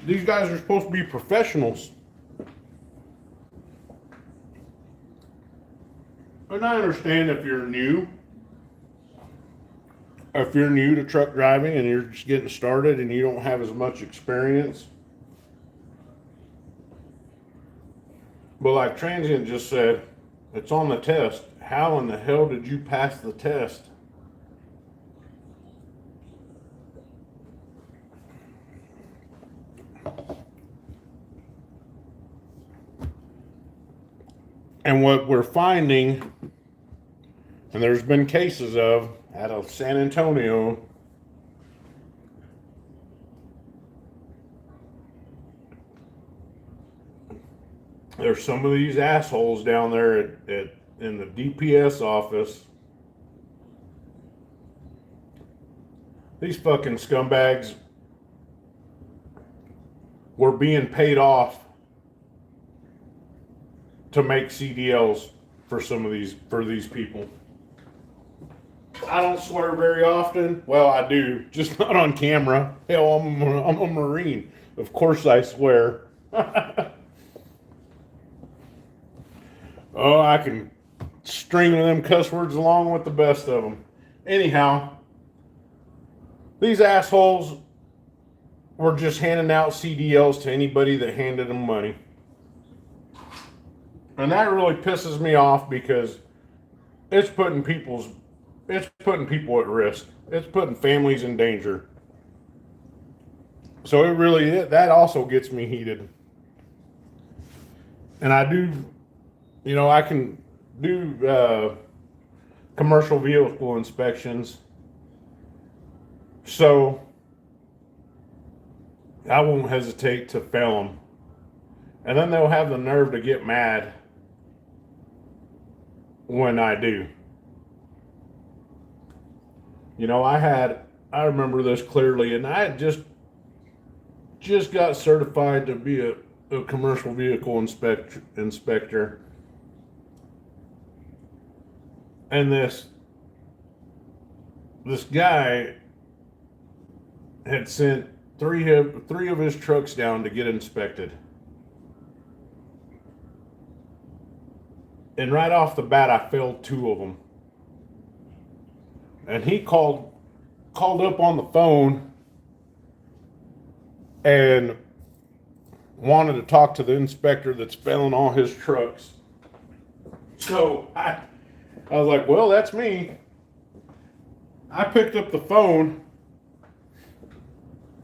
these guys are supposed to be professionals. And I understand if you're new to truck driving and you're just getting started and you don't have as much experience. But like Transient just said, it's on the test. How in the hell did you pass the test? And what we're finding, and there's been cases of out of San Antonio, there's some of these assholes down there in the DPS office. These fucking scumbags were being paid off to make CDLs for these people. I don't swear very often. Well, I do, just not on camera. Hell, I'm a Marine. Of course I swear. Oh, I can string them cuss words along with the best of them. Anyhow, these assholes were just handing out CDLs to anybody that handed them money. And that really pisses me off because it's putting people at risk. It's putting families in danger. So that also gets me heated. And I do, I can do commercial vehicle inspections. So I won't hesitate to fail them. And then they'll have the nerve to get mad when I do. I remember this clearly, and I just got certified to be a commercial vehicle inspector. And this guy had sent three of his trucks down to get inspected. And right off the bat, I failed two of them. And he called up on the phone and wanted to talk to the inspector that's failing all his trucks. So I was like, well, that's me. I picked up the phone,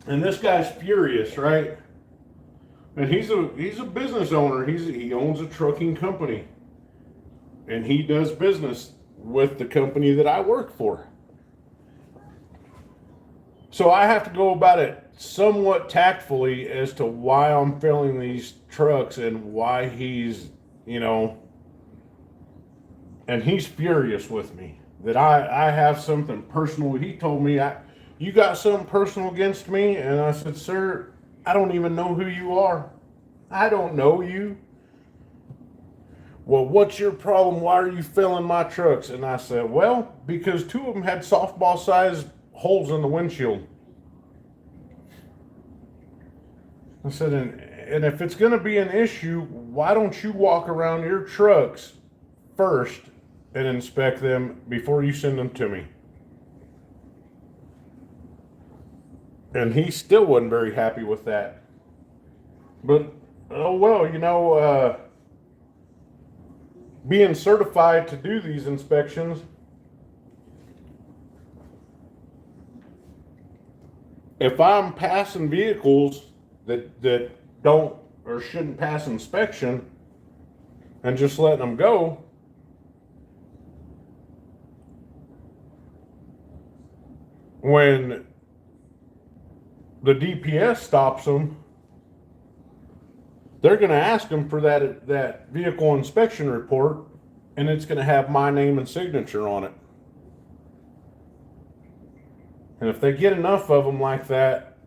and this guy's furious, right? And he's a business owner. He owns a trucking company. And he does business with the company that I work for. So I have to go about it somewhat tactfully as to why I'm failing these trucks and why he's, and he's furious with me that I have something personal. He told me, you got something personal against me? And I said, sir, I don't even know who you are. I don't know you. Well, what's your problem? Why are you filling my trucks? And I said, well, because two of them had softball-sized holes in the windshield. I said, and if it's going to be an issue, why don't you walk around your trucks first and inspect them before you send them to me. And he still wasn't very happy with that. But, oh well, being certified to do these inspections, if I'm passing vehicles that don't or shouldn't pass inspection and just letting them go, when the DPS stops them, they're going to ask them for that vehicle inspection report, and it's going to have my name and signature on it. And if they get enough of them like that,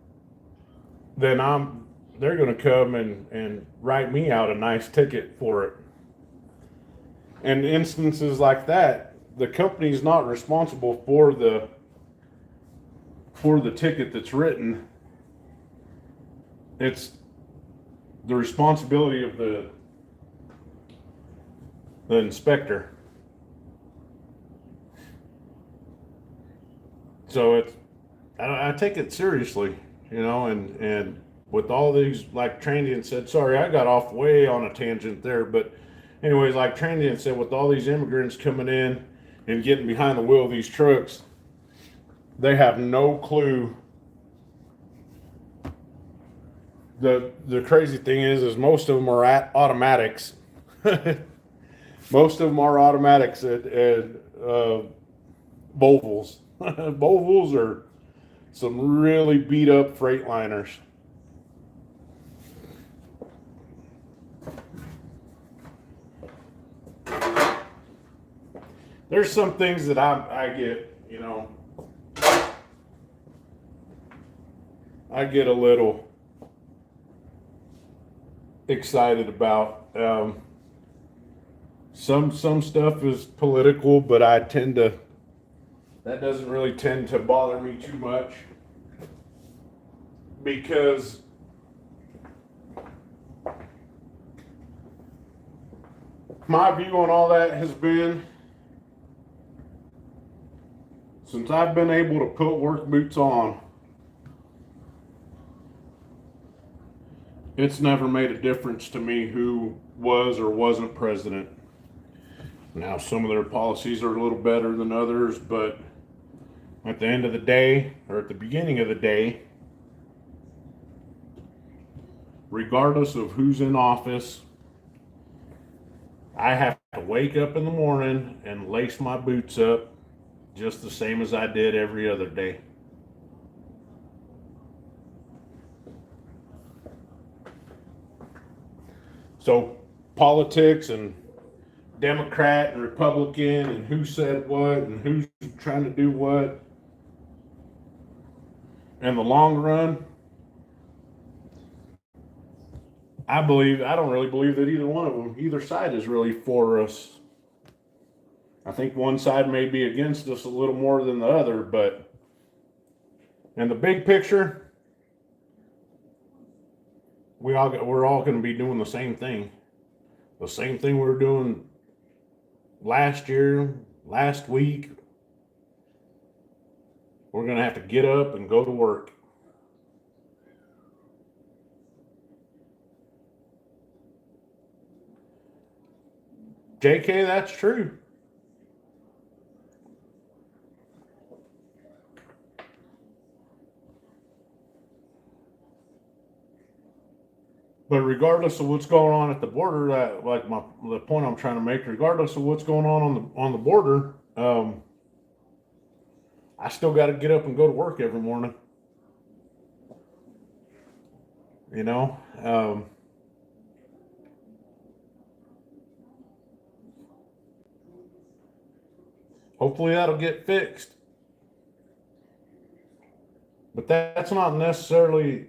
then they're going to come and write me out a nice ticket for it. And instances like that, the company's not responsible for the ticket that's written. It's the responsibility of the inspector. So I take it seriously, and with all these, like Transient said, sorry, I got off way on a tangent there, but anyways, like Transient said, with all these immigrants coming in and getting behind the wheel of these trucks, they have no clue. The crazy thing is most of them are at automatics. Most of them are automatics at Volvos. Volvos are some really beat up Freightliners. There's some things that I get, I get a little excited about. Some stuff is political, but that doesn't really tend to bother me too much, because my view on all that has been, since I've been able to put work boots on, it's never made a difference to me who was or wasn't president. Now, some of their policies are a little better than others, but at the end of the day, or at the beginning of the day, regardless of who's in office, I have to wake up in the morning and lace my boots up just the same as I did every other day. So politics and Democrat and Republican and who said what and who's trying to do what, in the long run, I don't really believe that either side is really for us. I think one side may be against us a little more than the other, but in the big picture, we're all going to be doing the same thing. The same thing we were doing last year, last week. We're going to have to get up and go to work. JK, that's true. But regardless of what's going on at the border, the point I'm trying to make, regardless of what's going on the border, I still got to get up and go to work every morning. Hopefully that'll get fixed. But that's not necessarily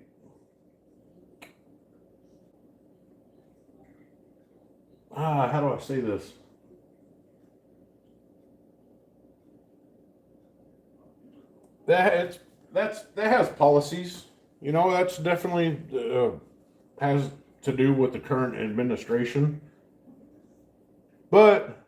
how do I say this? That has policies. That's definitely has to do with the current administration. But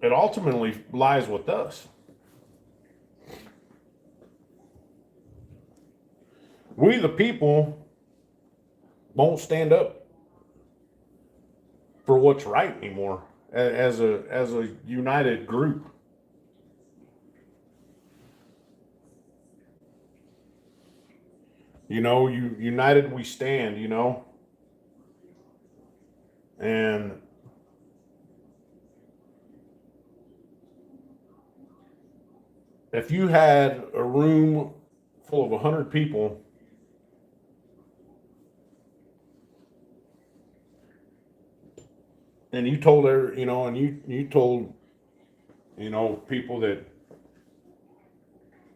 it ultimately lies with us. We, the people, won't stand up for what's right anymore as a united group. You know, united we stand, you know. And if you had a room full of 100 people, and you told her, you know, and you told, you know, people that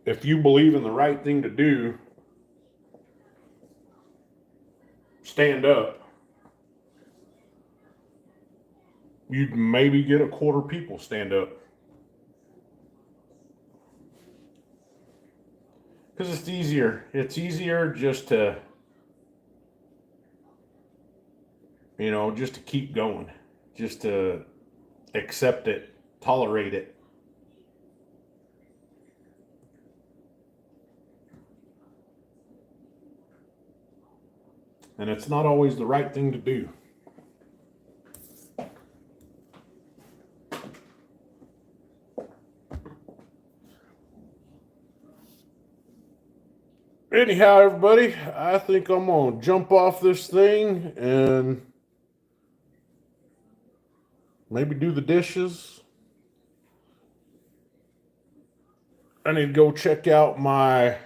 if you believe in the right thing to do, stand up, you'd maybe get a quarter people stand up. Because it's easier. It's easier just to, you know, just to keep going, just to accept it, tolerate it. And it's not always the right thing to do. Anyhow, everybody, I think I'm going to jump off this thing and maybe do the dishes. I need to go check out my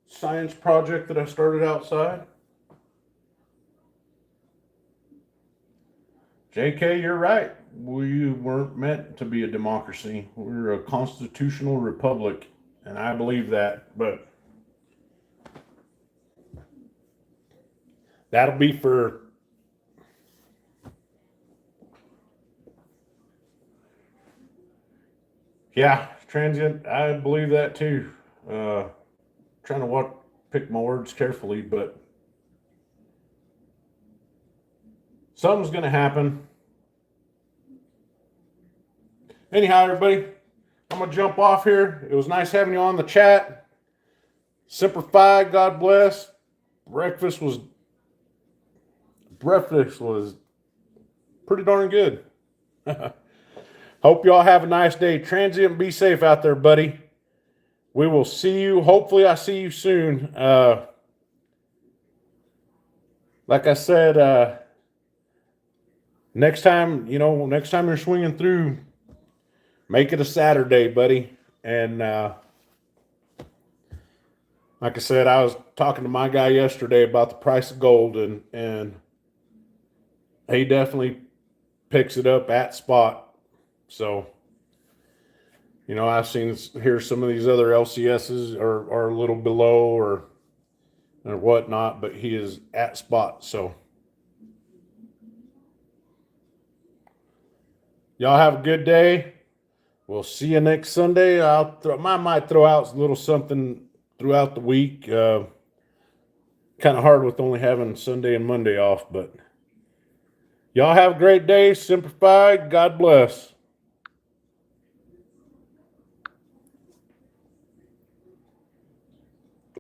science project that I started outside. JK, you're right. We weren't meant to be a democracy. We're a constitutional republic, and I believe that, but that'll be for transient. I believe that too. Trying to pick my words carefully, but something's going to happen. Anyhow, everybody, I'm going to jump off here. It was nice having you on the chat. Semper Fi, God bless. Breakfast was pretty darn good. Hope y'all have a nice day. Transient, be safe out there, buddy. We will see you. Hopefully I see you soon. Like I said, next time you're swinging through, make it a Saturday, buddy. And like I said, I was talking to my guy yesterday about the price of gold, and he definitely picks it up at spot. So, you know, I've seen here some of these other LCSs are a little below or whatnot, but he is at spot. So, y'all have a good day. We'll see you next Sunday. I might throw out a little something throughout the week. Kind of hard with only having Sunday and Monday off, but y'all have a great day. Semper Fi. God bless.